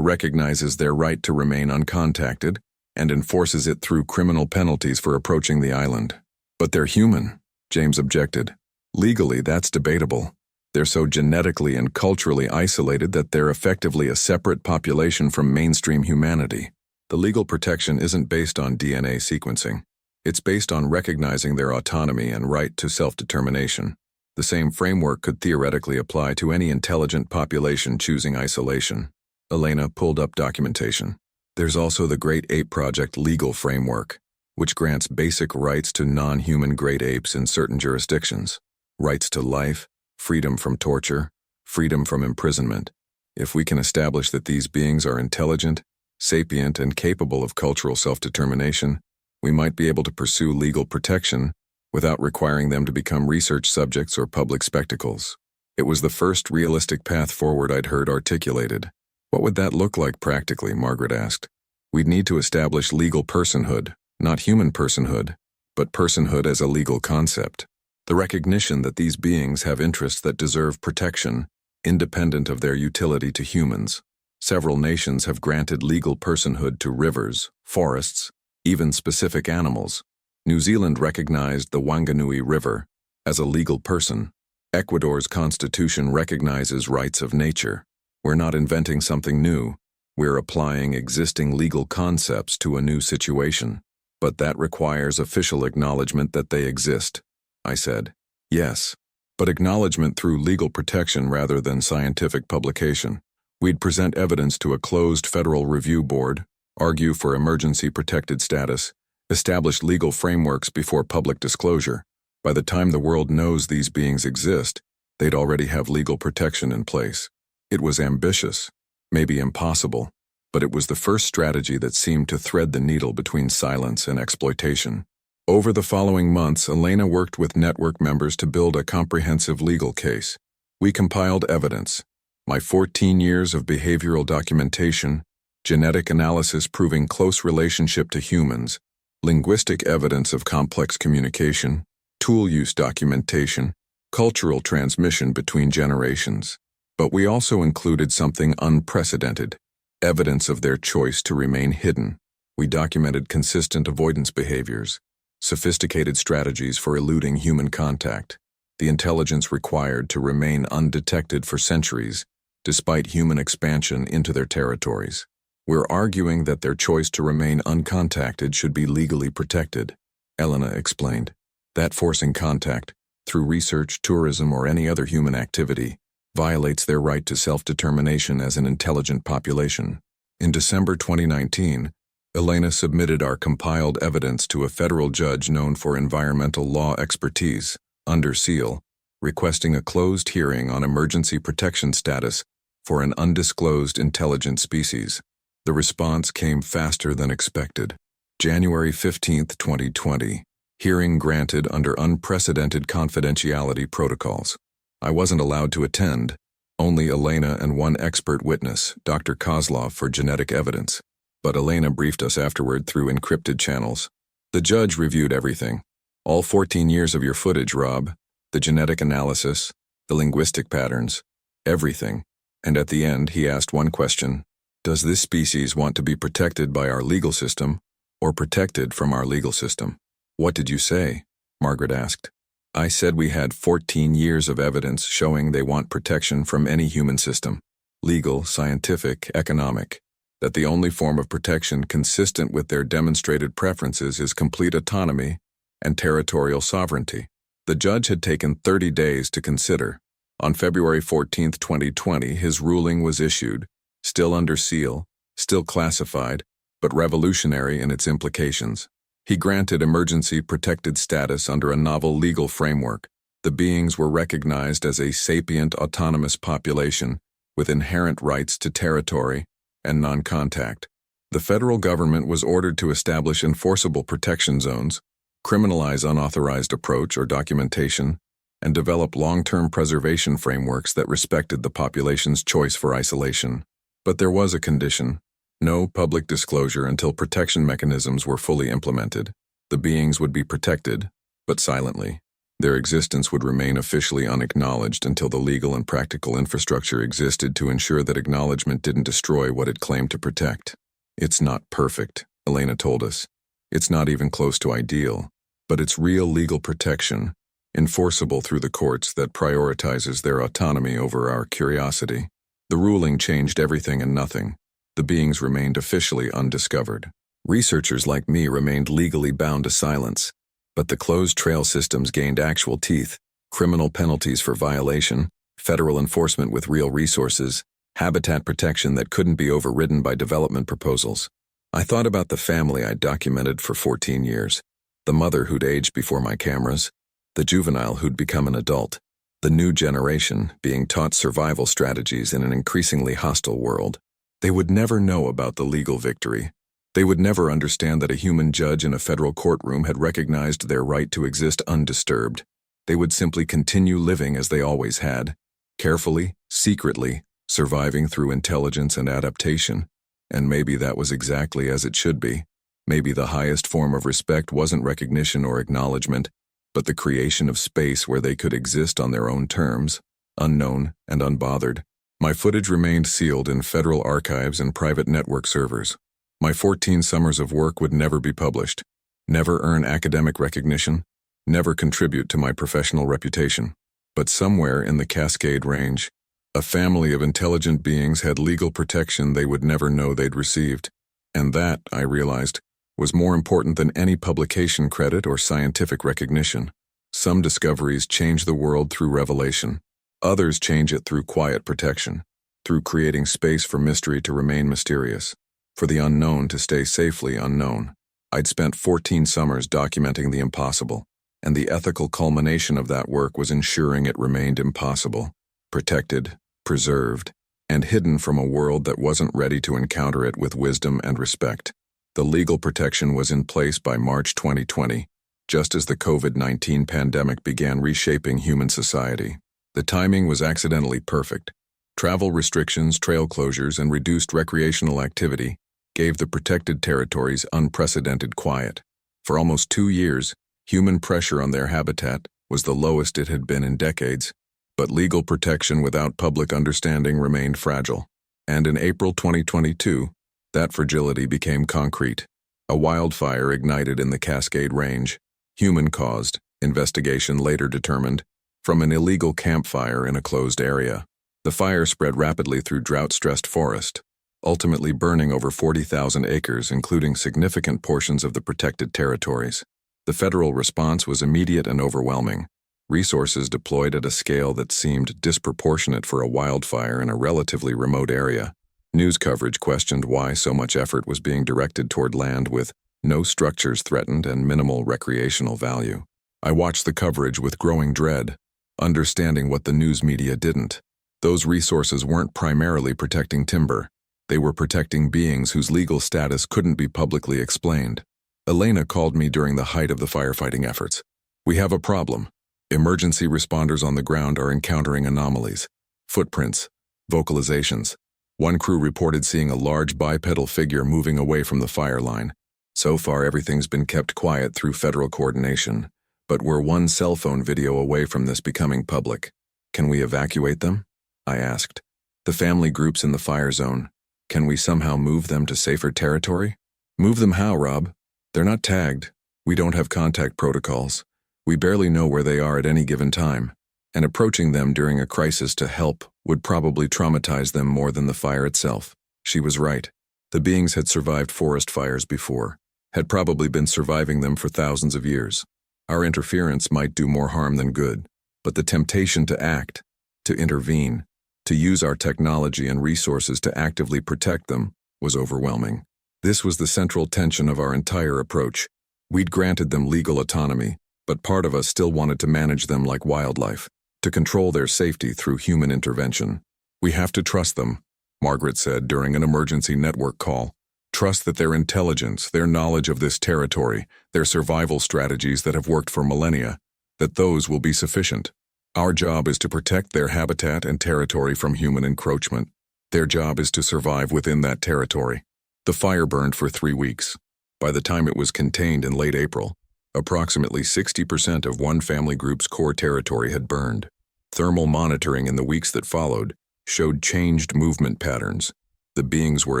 recognizes their right to remain uncontacted and enforces it through criminal penalties for approaching the island. But they're human, James objected. Legally, that's debatable. They're so genetically and culturally isolated that they're effectively a separate population from mainstream humanity. The legal protection isn't based on DNA sequencing. It's based on recognizing their autonomy and right to self-determination. The same framework could theoretically apply to any intelligent population choosing isolation. Elena pulled up documentation. There's also the Great Ape Project legal framework, which grants basic rights to non-human great apes in certain jurisdictions. Rights to life, freedom from torture, freedom from imprisonment. If we can establish that these beings are intelligent, sapient and capable of cultural self-determination, we might be able to pursue legal protection without requiring them to become research subjects or public spectacles. It was the first realistic path forward I'd heard articulated. What would that look like practically? Margaret asked. We'd need to establish legal personhood, not human personhood, but personhood as a legal concept. The recognition that these beings have interests that deserve protection, independent of their utility to humans. Several nations have granted legal personhood to rivers, forests, even specific animals. New Zealand recognized the Wanganui River as a legal person. Ecuador's constitution recognizes rights of nature. We're not inventing something new. We're applying existing legal concepts to a new situation. But that requires official acknowledgement that they exist. I said, yes, but acknowledgement through legal protection rather than scientific publication. We'd present evidence to a closed federal review board, argue for emergency protected status, establish legal frameworks before public disclosure. By the time the world knows these beings exist, they'd already have legal protection in place. It was ambitious, maybe impossible, but it was the first strategy that seemed to thread the needle between silence and exploitation. Over the following months, Elena worked with network members to build a comprehensive legal case. We compiled evidence. My 14 years of behavioral documentation, genetic analysis proving close relationship to humans, linguistic evidence of complex communication, tool use documentation, cultural transmission between generations. But we also included something unprecedented, evidence of their choice to remain hidden. We documented consistent avoidance behaviors, sophisticated strategies for eluding human contact, the intelligence required to remain undetected for centuries, despite human expansion into their territories. We're arguing that their choice to remain uncontacted should be legally protected, Elena explained. That forcing contact, through research, tourism, or any other human activity, violates their right to self-determination as an intelligent population. In December 2019, Elena submitted our compiled evidence to a federal judge known for environmental law expertise, under seal, requesting a closed hearing on emergency protection status for an undisclosed intelligent species. The response came faster than expected. January 15, 2020. Hearing granted under unprecedented confidentiality protocols. I wasn't allowed to attend, only Elena and one expert witness, Dr. Kozlov, for genetic evidence. But Elena briefed us afterward through encrypted channels. The judge reviewed everything. All 14 years of your footage, Rob. The genetic analysis, the linguistic patterns, everything. And at the end, he asked one question. Does this species want to be protected by our legal system, or protected from our legal system? What did you say? Margaret asked. I said we had 14 years of evidence showing they want protection from any human system, legal, scientific, economic, that the only form of protection consistent with their demonstrated preferences is complete autonomy and territorial sovereignty. The judge had taken 30 days to consider. On February 14, 2020, his ruling was issued, still under seal, still classified, but revolutionary in its implications. He granted emergency protected status under a novel legal framework. The beings were recognized as a sapient autonomous population with inherent rights to territory and non-contact. The federal government was ordered to establish enforceable protection zones, criminalize unauthorized approach or documentation, and develop long-term preservation frameworks that respected the population's choice for isolation. But there was a condition. No public disclosure until protection mechanisms were fully implemented. The beings would be protected, but silently. Their existence would remain officially unacknowledged until the legal and practical infrastructure existed to ensure that acknowledgement didn't destroy what it claimed to protect. It's not perfect, Elena told us. It's not even close to ideal, but it's real legal protection, enforceable through the courts that prioritizes their autonomy over our curiosity. The ruling changed everything and nothing. The beings remained officially undiscovered. Researchers like me remained legally bound to silence, but the closed trail systems gained actual teeth, criminal penalties for violation, federal enforcement with real resources, habitat protection that couldn't be overridden by development proposals. I thought about the family I'd documented for 14 years, the mother who'd aged before my cameras, the juvenile who'd become an adult, the new generation being taught survival strategies in an increasingly hostile world. They would never know about the legal victory. They would never understand that a human judge in a federal courtroom had recognized their right to exist undisturbed. They would simply continue living as they always had, carefully, secretly, surviving through intelligence and adaptation. And maybe that was exactly as it should be. Maybe the highest form of respect wasn't recognition or acknowledgement, but the creation of space where they could exist on their own terms, unknown and unbothered. My footage remained sealed in federal archives and private network servers. My 14 summers of work would never be published, never earn academic recognition, never contribute to my professional reputation. But somewhere in the Cascade Range, a family of intelligent beings had legal protection they would never know they'd received. And that, I realized, was more important than any publication credit or scientific recognition. Some discoveries change the world through revelation. Others change it through quiet protection, through creating space for mystery to remain mysterious, for the unknown to stay safely unknown. I'd spent 14 summers documenting the impossible, and the ethical culmination of that work was ensuring it remained impossible, protected, preserved, and hidden from a world that wasn't ready to encounter it with wisdom and respect. The legal protection was in place by March 2020, just as the COVID-19 pandemic began reshaping human society. The timing was accidentally perfect. Travel restrictions, trail closures, and reduced recreational activity gave the protected territories unprecedented quiet. For almost 2 years, human pressure on their habitat was the lowest it had been in decades, but legal protection without public understanding remained fragile. And in April 2022, that fragility became concrete. A wildfire ignited in the Cascade Range, human-caused, investigation later determined, from an illegal campfire in a closed area. The fire spread rapidly through drought-stressed forest, ultimately burning over 40,000 acres, including significant portions of the protected territories. The federal response was immediate and overwhelming. Resources deployed at a scale that seemed disproportionate for a wildfire in a relatively remote area. News coverage questioned why so much effort was being directed toward land with no structures threatened and minimal recreational value. I watched the coverage with growing dread, understanding what the news media didn't. Those resources weren't primarily protecting timber. They were protecting beings whose legal status couldn't be publicly explained. Elena called me during the height of the firefighting efforts. "We have a problem. Emergency responders on the ground are encountering anomalies. Footprints, vocalizations. One crew reported seeing a large bipedal figure moving away from the fire line. So far, everything's been kept quiet through federal coordination, but we're one cell phone video away from this becoming public. Can we evacuate them?" I asked. "The family groups in the fire zone. Can we somehow move them to safer territory?" "Move them how, Rob? They're not tagged. We don't have contact protocols. We barely know where they are at any given time, and approaching them during a crisis to help would probably traumatize them more than the fire itself." She was right. The beings had survived forest fires before, had probably been surviving them for thousands of years. Our interference might do more harm than good, but the temptation to act, to intervene, to use our technology and resources to actively protect them was overwhelming. This was the central tension of our entire approach. We'd granted them legal autonomy, but part of us still wanted to manage them like wildlife, to control their safety through human intervention. "We have to trust them," Margaret said during an emergency network call. "Trust that their intelligence, their knowledge of this territory, their survival strategies that have worked for millennia, that those will be sufficient. Our job is to protect their habitat and territory from human encroachment. Their job is to survive within that territory." The fire burned for 3 weeks. By the time it was contained in late April, approximately 60% of one family group's core territory had burned. Thermal monitoring in the weeks that followed showed changed movement patterns. The beings were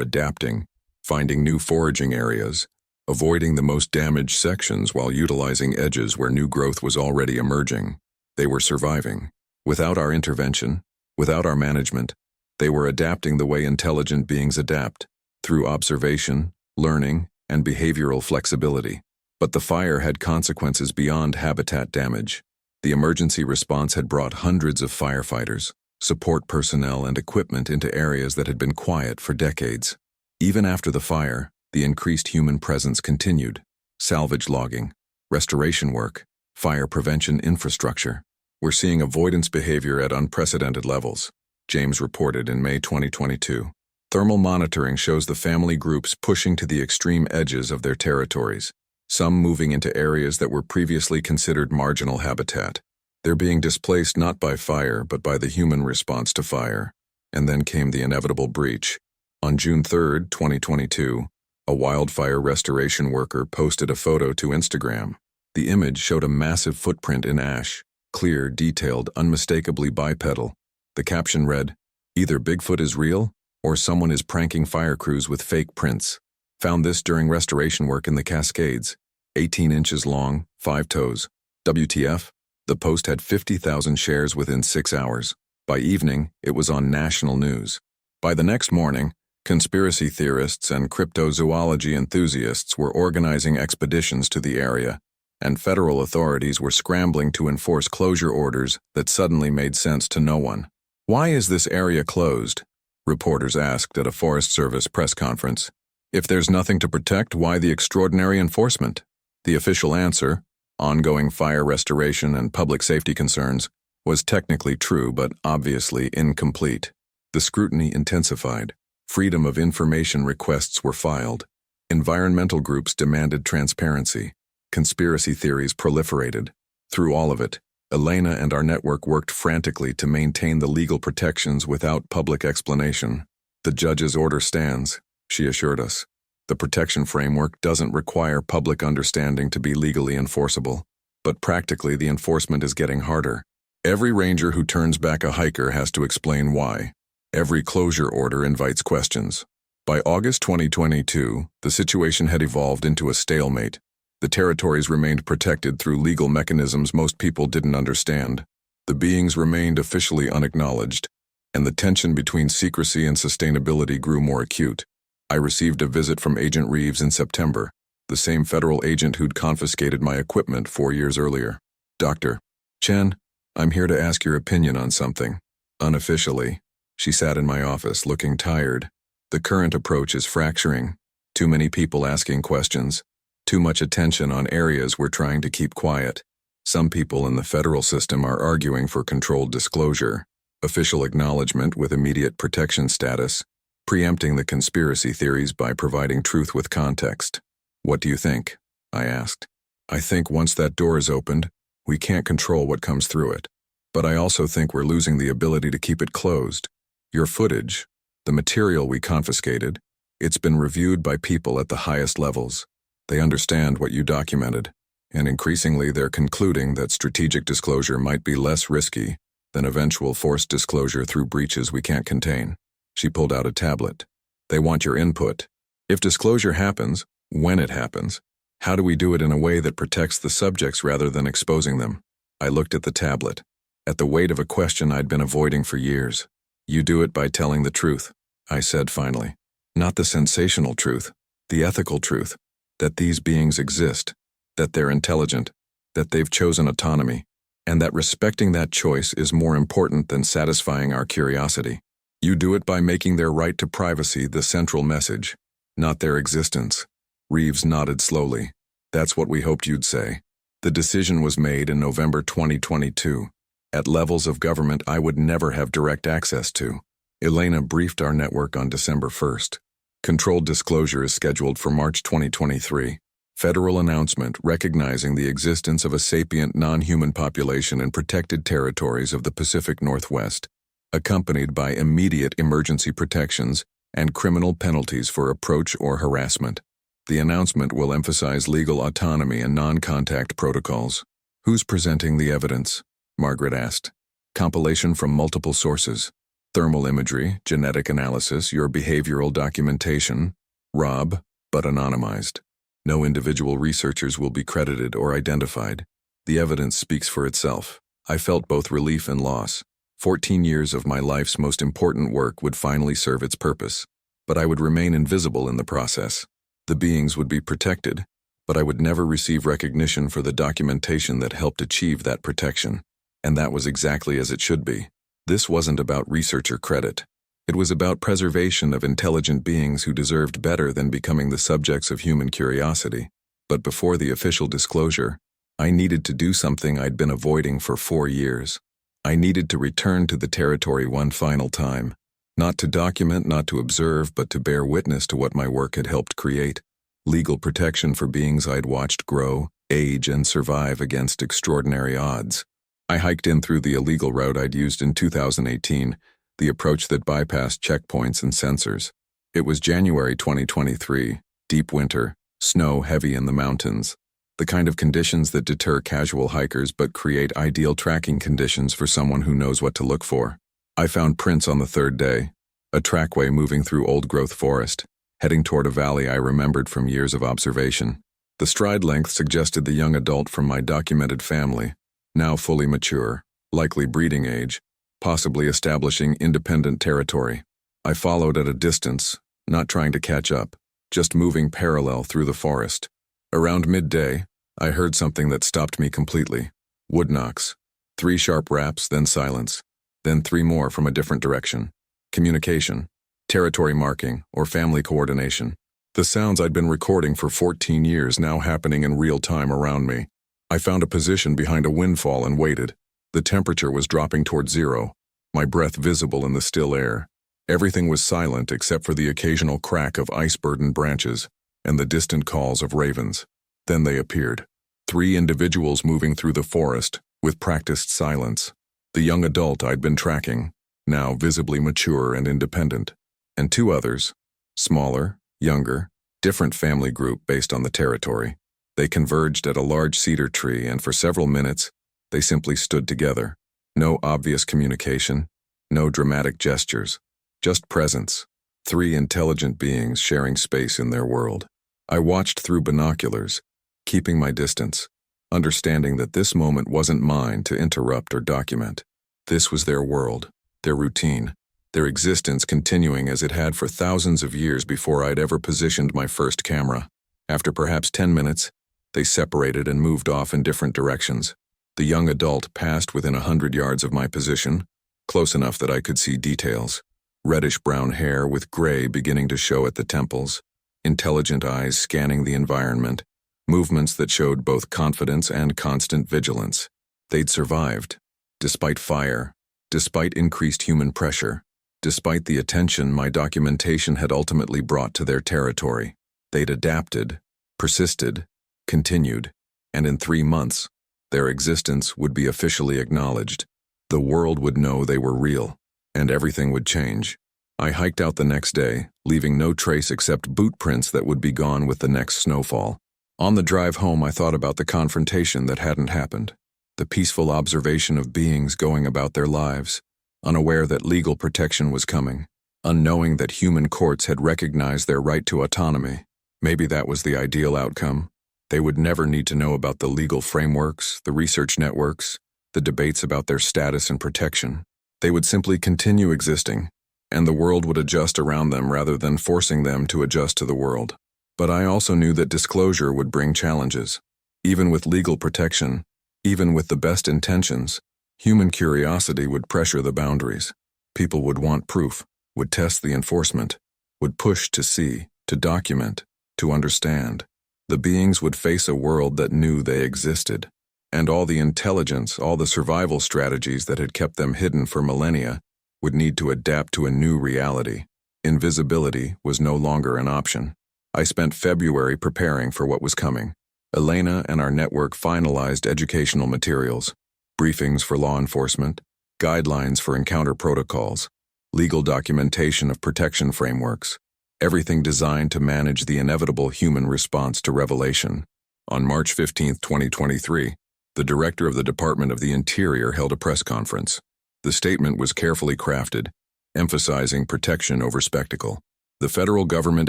adapting, finding new foraging areas, avoiding the most damaged sections while utilizing edges where new growth was already emerging. They were surviving. Without our intervention, without our management, they were adapting the way intelligent beings adapt, through observation, learning, and behavioral flexibility. But the fire had consequences beyond habitat damage. The emergency response had brought hundreds of firefighters, support personnel, and equipment into areas that had been quiet for decades. Even after the fire, the increased human presence continued. Salvage logging, restoration work, fire prevention infrastructure. "We're seeing avoidance behavior at unprecedented levels," James reported in May 2022. Thermal monitoring shows the family groups pushing to the extreme edges of their territories, some moving into areas that were previously considered marginal habitat. They're being displaced not by fire, but by the human response to fire. And then came the inevitable breach. On June 3, 2022, a wildfire restoration worker posted a photo to Instagram. The image showed a massive footprint in ash, clear, detailed, unmistakably bipedal. The caption read, "Either Bigfoot is real, or someone is pranking fire crews with fake prints." Found this during restoration work in the Cascades. 18 inches long, 5 toes. WTF? The post had 50,000 shares within 6 hours. By evening, it was on national news. By the next morning, conspiracy theorists and cryptozoology enthusiasts were organizing expeditions to the area, and federal authorities were scrambling to enforce closure orders that suddenly made sense to no one. "Why is this area closed?" reporters asked at a Forest Service press conference. "If there's nothing to protect, why the extraordinary enforcement?" The official answer, ongoing fire restoration and public safety concerns, was technically true but obviously incomplete. The scrutiny intensified. Freedom of information requests were filed. Environmental groups demanded transparency. Conspiracy theories proliferated. Through all of it, Elena and our network worked frantically to maintain the legal protections without public explanation. "The judge's order stands," she assured us. "The protection framework doesn't require public understanding to be legally enforceable. But practically, the enforcement is getting harder. Every ranger who turns back a hiker has to explain why. Every closure order invites questions." By August 2022, the situation had evolved into a stalemate. The territories remained protected through legal mechanisms most people didn't understand. The beings remained officially unacknowledged, and the tension between secrecy and sustainability grew more acute. I received a visit from Agent Reeves in September, the same federal agent who'd confiscated my equipment 4 years earlier. "Dr. Chen, I'm here to ask your opinion on something." Unofficially, she sat in my office looking tired. "The current approach is fracturing. Too many people asking questions. Too much attention on areas we're trying to keep quiet. Some people in the federal system are arguing for controlled disclosure, official acknowledgement with immediate protection status, preempting the conspiracy theories by providing truth with context. What do you think?" I asked. "I think once that door is opened, we can't control what comes through it. But I also think we're losing the ability to keep it closed. Your footage, the material we confiscated, it's been reviewed by people at the highest levels. They understand what you documented, and increasingly they're concluding that strategic disclosure might be less risky than eventual forced disclosure through breaches we can't contain." She pulled out a tablet. "They want your input. If disclosure happens, when it happens, how do we do it in a way that protects the subjects rather than exposing them?" I looked at the tablet, at the weight of a question I'd been avoiding for years. "You do it by telling the truth," I said finally. "Not the sensational truth, the ethical truth. That these beings exist, that they're intelligent, that they've chosen autonomy, and that respecting that choice is more important than satisfying our curiosity. You do it by making their right to privacy the central message, not their existence." Reeves nodded slowly. "That's what we hoped you'd say." The decision was made in November 2022, at levels of government I would never have direct access to. Elena briefed our network on December 1st. Controlled disclosure is scheduled for March 2023. Federal announcement recognizing the existence of a sapient non-human population in protected territories of the Pacific Northwest, accompanied by immediate emergency protections and criminal penalties for approach or harassment. The announcement will emphasize legal autonomy and non-contact protocols. "Who's presenting the evidence?" Margaret asked. "Compilation from multiple sources. Thermal imagery, genetic analysis, your behavioral documentation. Rob, but anonymized. No individual researchers will be credited or identified. The evidence speaks for itself." I felt both relief and loss. 14 years of my life's most important work would finally serve its purpose, but I would remain invisible in the process. The beings would be protected, but I would never receive recognition for the documentation that helped achieve that protection. And that was exactly as it should be. This wasn't about researcher credit. It was about preservation of intelligent beings who deserved better than becoming the subjects of human curiosity. But before the official disclosure, I needed to do something I'd been avoiding for 4 years. I needed to return to the territory one final time. Not to document, not to observe, but to bear witness to what my work had helped create. Legal protection for beings I'd watched grow, age, and survive against extraordinary odds. I hiked in through the illegal route I'd used in 2018, the approach that bypassed checkpoints and sensors. It was January 2023, deep winter, snow heavy in the mountains. The kind of conditions that deter casual hikers but create ideal tracking conditions for someone who knows what to look for. I found prints on the third day, a trackway moving through old-growth forest, heading toward a valley I remembered from years of observation. The stride length suggested the young adult from my documented family, now fully mature, likely breeding age, possibly establishing independent territory. I followed at a distance, not trying to catch up, just moving parallel through the forest. Around midday, I heard something that stopped me completely. Wood knocks. 3 sharp raps, then silence. Then 3 more from a different direction. Communication, territory marking, or family coordination. The sounds I'd been recording for 14 years now happening in real time around me. I found a position behind a windfall and waited. The temperature was dropping toward 0, my breath visible in the still air. Everything was silent except for the occasional crack of ice-burdened branches and the distant calls of ravens. Then they appeared. 3 individuals moving through the forest with practiced silence. The young adult I'd been tracking, now visibly mature and independent, and 2 others, smaller, younger, different family group based on the territory. They converged at a large cedar tree, and for several minutes, they simply stood together. No obvious communication, no dramatic gestures, just presence. 3 intelligent beings sharing space in their world. I watched through binoculars, keeping my distance, understanding that this moment wasn't mine to interrupt or document. This was their world, their routine, their existence continuing as it had for thousands of years before I'd ever positioned my first camera. After perhaps 10 minutes, they separated and moved off in different directions. The young adult passed within 100 yards of my position, close enough that I could see details. Reddish-brown hair with gray beginning to show at the temples, intelligent eyes scanning the environment, movements that showed both confidence and constant vigilance. They'd survived, despite fire, despite increased human pressure, despite the attention my documentation had ultimately brought to their territory. They'd adapted, persisted, continued, and in 3 months, their existence would be officially acknowledged. The world would know they were real, and everything would change. I hiked out the next day, leaving no trace except boot prints that would be gone with the next snowfall. On the drive home, I thought about the confrontation that hadn't happened, the peaceful observation of beings going about their lives, unaware that legal protection was coming, unknowing that human courts had recognized their right to autonomy. Maybe that was the ideal outcome. They would never need to know about the legal frameworks, the research networks, the debates about their status and protection. They would simply continue existing, and the world would adjust around them rather than forcing them to adjust to the world. But I also knew that disclosure would bring challenges. Even with legal protection, even with the best intentions, human curiosity would pressure the boundaries. People would want proof, would test the enforcement, would push to see, to document, to understand. The beings would face a world that knew they existed, and all the intelligence, all the survival strategies that had kept them hidden for millennia would need to adapt to a new reality. Invisibility was no longer an option. I spent February preparing for what was coming. Elena and our network finalized educational materials, briefings for law enforcement, guidelines for encounter protocols, legal documentation of protection frameworks, everything designed to manage the inevitable human response to revelation. On March 15, 2023, the director of the Department of the Interior held a press conference. The statement was carefully crafted, emphasizing protection over spectacle. The federal government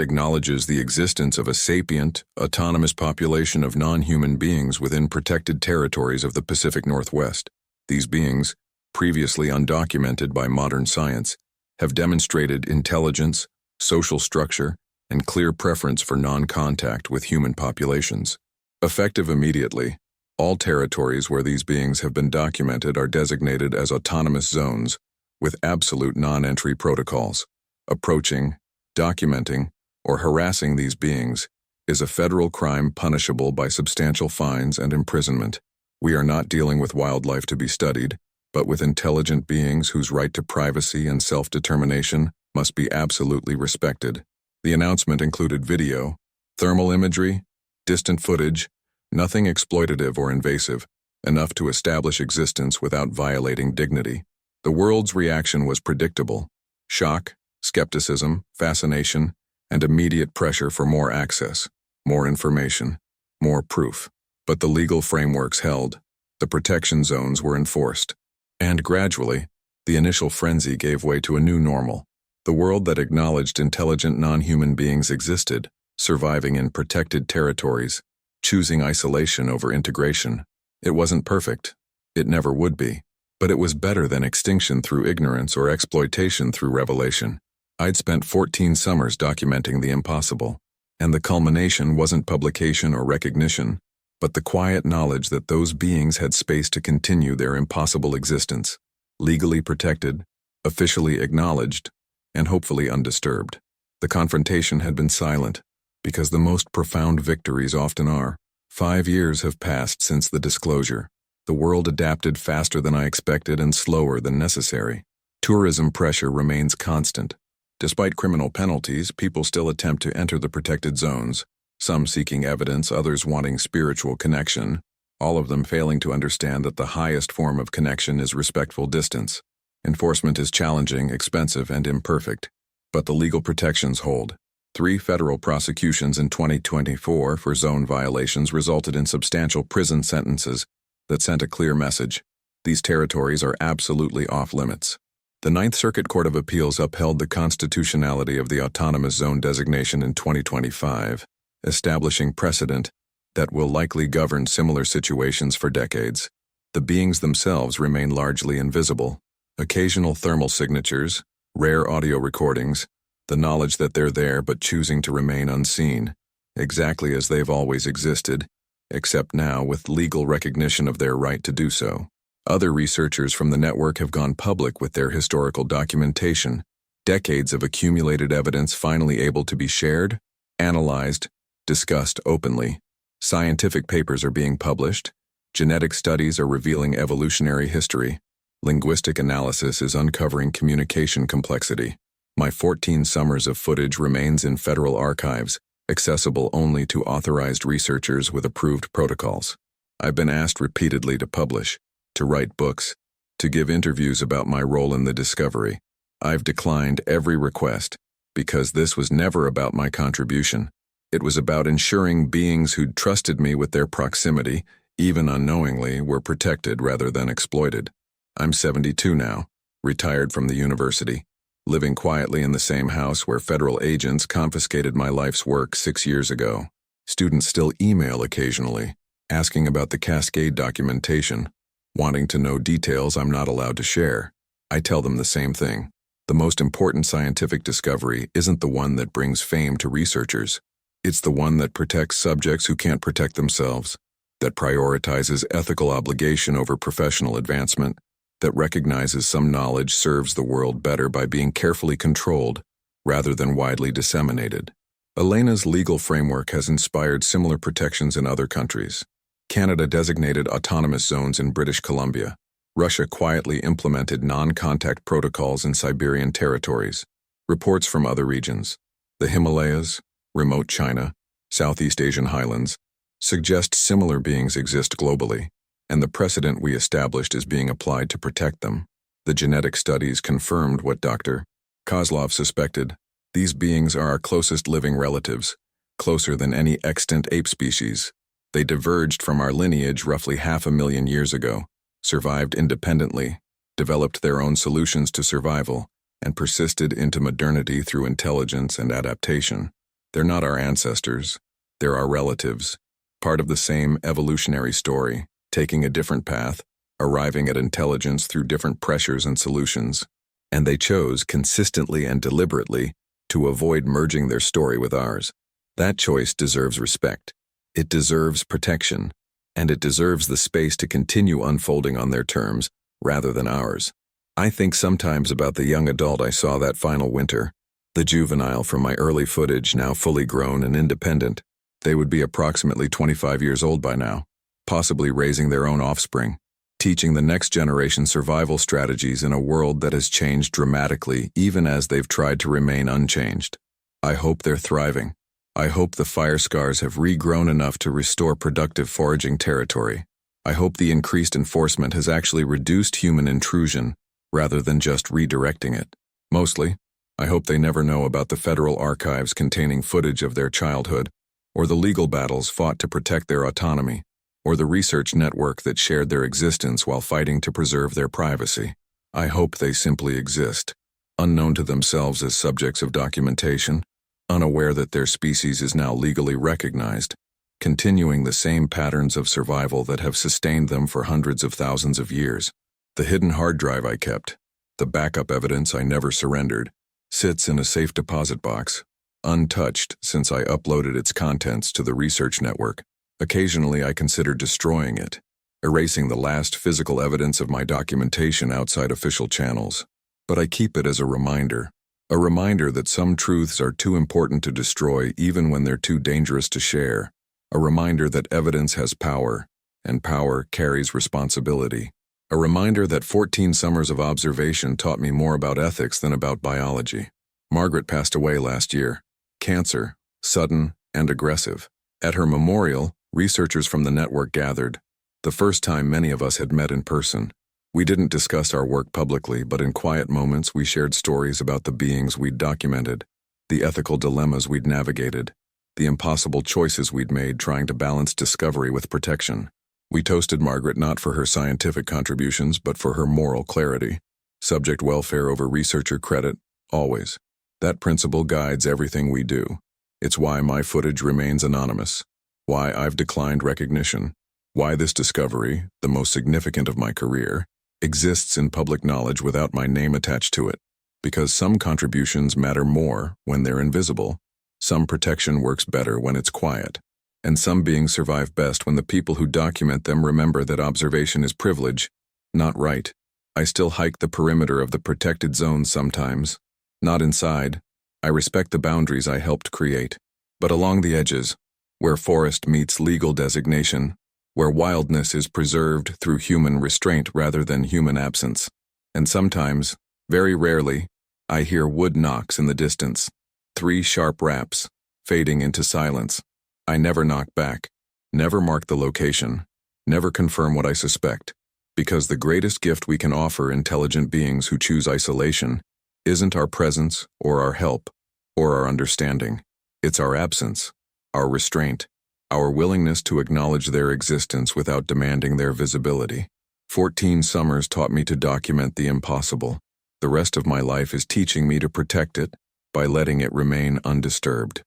acknowledges the existence of a sapient, autonomous population of non-human beings within protected territories of the Pacific Northwest. These beings, previously undocumented by modern science, have demonstrated intelligence, social structure, and clear preference for non-contact with human populations. Effective immediately, all territories where these beings have been documented are designated as autonomous zones with absolute non-entry protocols. Approaching, documenting, or harassing these beings is a federal crime punishable by substantial fines and imprisonment. We are not dealing with wildlife to be studied, but with intelligent beings whose right to privacy and self-determination must be absolutely respected. The announcement included video, thermal imagery, distant footage, nothing exploitative or invasive, enough to establish existence without violating dignity. The world's reaction was predictable: shock, skepticism, fascination, and immediate pressure for more access, more information, more proof. But the legal frameworks held, the protection zones were enforced, and gradually, the initial frenzy gave way to a new normal. The world that acknowledged intelligent non-human beings existed, surviving in protected territories, choosing isolation over integration. It wasn't perfect. It never would be. But it was better than extinction through ignorance or exploitation through revelation. I'd spent 14 summers documenting the impossible, and the culmination wasn't publication or recognition, but the quiet knowledge that those beings had space to continue their impossible existence, legally protected, officially acknowledged, and hopefully undisturbed. The confrontation had been silent, because the most profound victories often are. 5 years have passed since the disclosure. The world adapted faster than I expected and slower than necessary. Tourism pressure remains constant. Despite criminal penalties, people still attempt to enter the protected zones, some seeking evidence, others wanting spiritual connection, all of them failing to understand that the highest form of connection is respectful distance. Enforcement is challenging, expensive, and imperfect, but the legal protections hold. 3 federal prosecutions in 2024 for zone violations resulted in substantial prison sentences that sent a clear message: these territories are absolutely off-limits. The Ninth Circuit Court of Appeals upheld the constitutionality of the autonomous zone designation in 2025, establishing precedent that will likely govern similar situations for decades. The beings themselves remain largely invisible. Occasional thermal signatures, rare audio recordings, the knowledge that they're there but choosing to remain unseen, exactly as they've always existed, except now with legal recognition of their right to do so. Other researchers from the network have gone public with their historical documentation, decades of accumulated evidence finally able to be shared, analyzed, discussed openly. Scientific papers are being published, genetic studies are revealing evolutionary history, linguistic analysis is uncovering communication complexity. My 14 summers of footage remains in federal archives, accessible only to authorized researchers with approved protocols. I've been asked repeatedly to publish, to write books, to give interviews about my role in the discovery. I've declined every request, because this was never about my contribution. It was about ensuring beings who'd trusted me with their proximity, even unknowingly, were protected rather than exploited. I'm 72 now, retired from the university, living quietly in the same house where federal agents confiscated my life's work 6 years ago. Students still email occasionally, asking about the Cascade documentation, wanting to know details I'm not allowed to share. I tell them the same thing. The most important scientific discovery isn't the one that brings fame to researchers. It's the one that protects subjects who can't protect themselves, that prioritizes ethical obligation over professional advancement, that recognizes some knowledge serves the world better by being carefully controlled rather than widely disseminated. Elena's legal framework has inspired similar protections in other countries. Canada designated autonomous zones in British Columbia. Russia quietly implemented non-contact protocols in Siberian territories. Reports from other regions, the Himalayas, remote China, Southeast Asian highlands, suggest similar beings exist globally, and the precedent we established is being applied to protect them. The genetic studies confirmed what Dr. Kozlov suspected. These beings are our closest living relatives, closer than any extant ape species. They diverged from our lineage roughly 500,000 years ago, survived independently, developed their own solutions to survival, and persisted into modernity through intelligence and adaptation. They're not our ancestors, they're our relatives, part of the same evolutionary story, taking a different path, arriving at intelligence through different pressures and solutions. And they chose, consistently and deliberately, to avoid merging their story with ours. That choice deserves respect. It deserves protection, and it deserves the space to continue unfolding on their terms, rather than ours. I think sometimes about the young adult I saw that final winter, the juvenile from my early footage now fully grown and independent. They would be approximately 25 years old by now, possibly raising their own offspring, teaching the next generation survival strategies in a world that has changed dramatically even as they've tried to remain unchanged. I hope they're thriving. I hope the fire scars have regrown enough to restore productive foraging territory. I hope the increased enforcement has actually reduced human intrusion rather than just redirecting it. Mostly, I hope they never know about the federal archives containing footage of their childhood, or the legal battles fought to protect their autonomy, or the research network that shared their existence while fighting to preserve their privacy. I hope they simply exist, unknown to themselves as subjects of documentation, unaware that their species is now legally recognized, continuing the same patterns of survival that have sustained them for hundreds of thousands of years. The hidden hard drive I kept, the backup evidence I never surrendered, sits in a safe deposit box, untouched since I uploaded its contents to the research network. Occasionally I consider destroying it, erasing the last physical evidence of my documentation outside official channels. But I keep it as a reminder that some truths are too important to destroy even when they're too dangerous to share, a reminder that evidence has power, and power carries responsibility. A reminder that 14 summers of observation taught me more about ethics than about biology. Margaret passed away last year. Cancer, sudden and aggressive. At her memorial, researchers from the network gathered, the first time many of us had met in person. We didn't discuss our work publicly, but in quiet moments we shared stories about the beings we'd documented, the ethical dilemmas we'd navigated, the impossible choices we'd made trying to balance discovery with protection. We toasted Margaret not for her scientific contributions, but for her moral clarity. Subject welfare over researcher credit, always. That principle guides everything we do. It's why my footage remains anonymous, why I've declined recognition, why this discovery, the most significant of my career, exists in public knowledge without my name attached to it. Because some contributions matter more when they're invisible, some protection works better when it's quiet, and some beings survive best when the people who document them remember that observation is privilege, not right. I still hike the perimeter of the protected zones sometimes. Not inside. I respect the boundaries I helped create. But along the edges, where forest meets legal designation, where wildness is preserved through human restraint rather than human absence. And sometimes, very rarely, I hear wood knocks in the distance. 3 sharp raps, fading into silence. I never knock back, never mark the location, never confirm what I suspect, because the greatest gift we can offer intelligent beings who choose isolation isn't our presence or our help or our understanding. It's our absence, our restraint, our willingness to acknowledge their existence without demanding their visibility. 14 summers taught me to document the impossible. The rest of my life is teaching me to protect it by letting it remain undisturbed.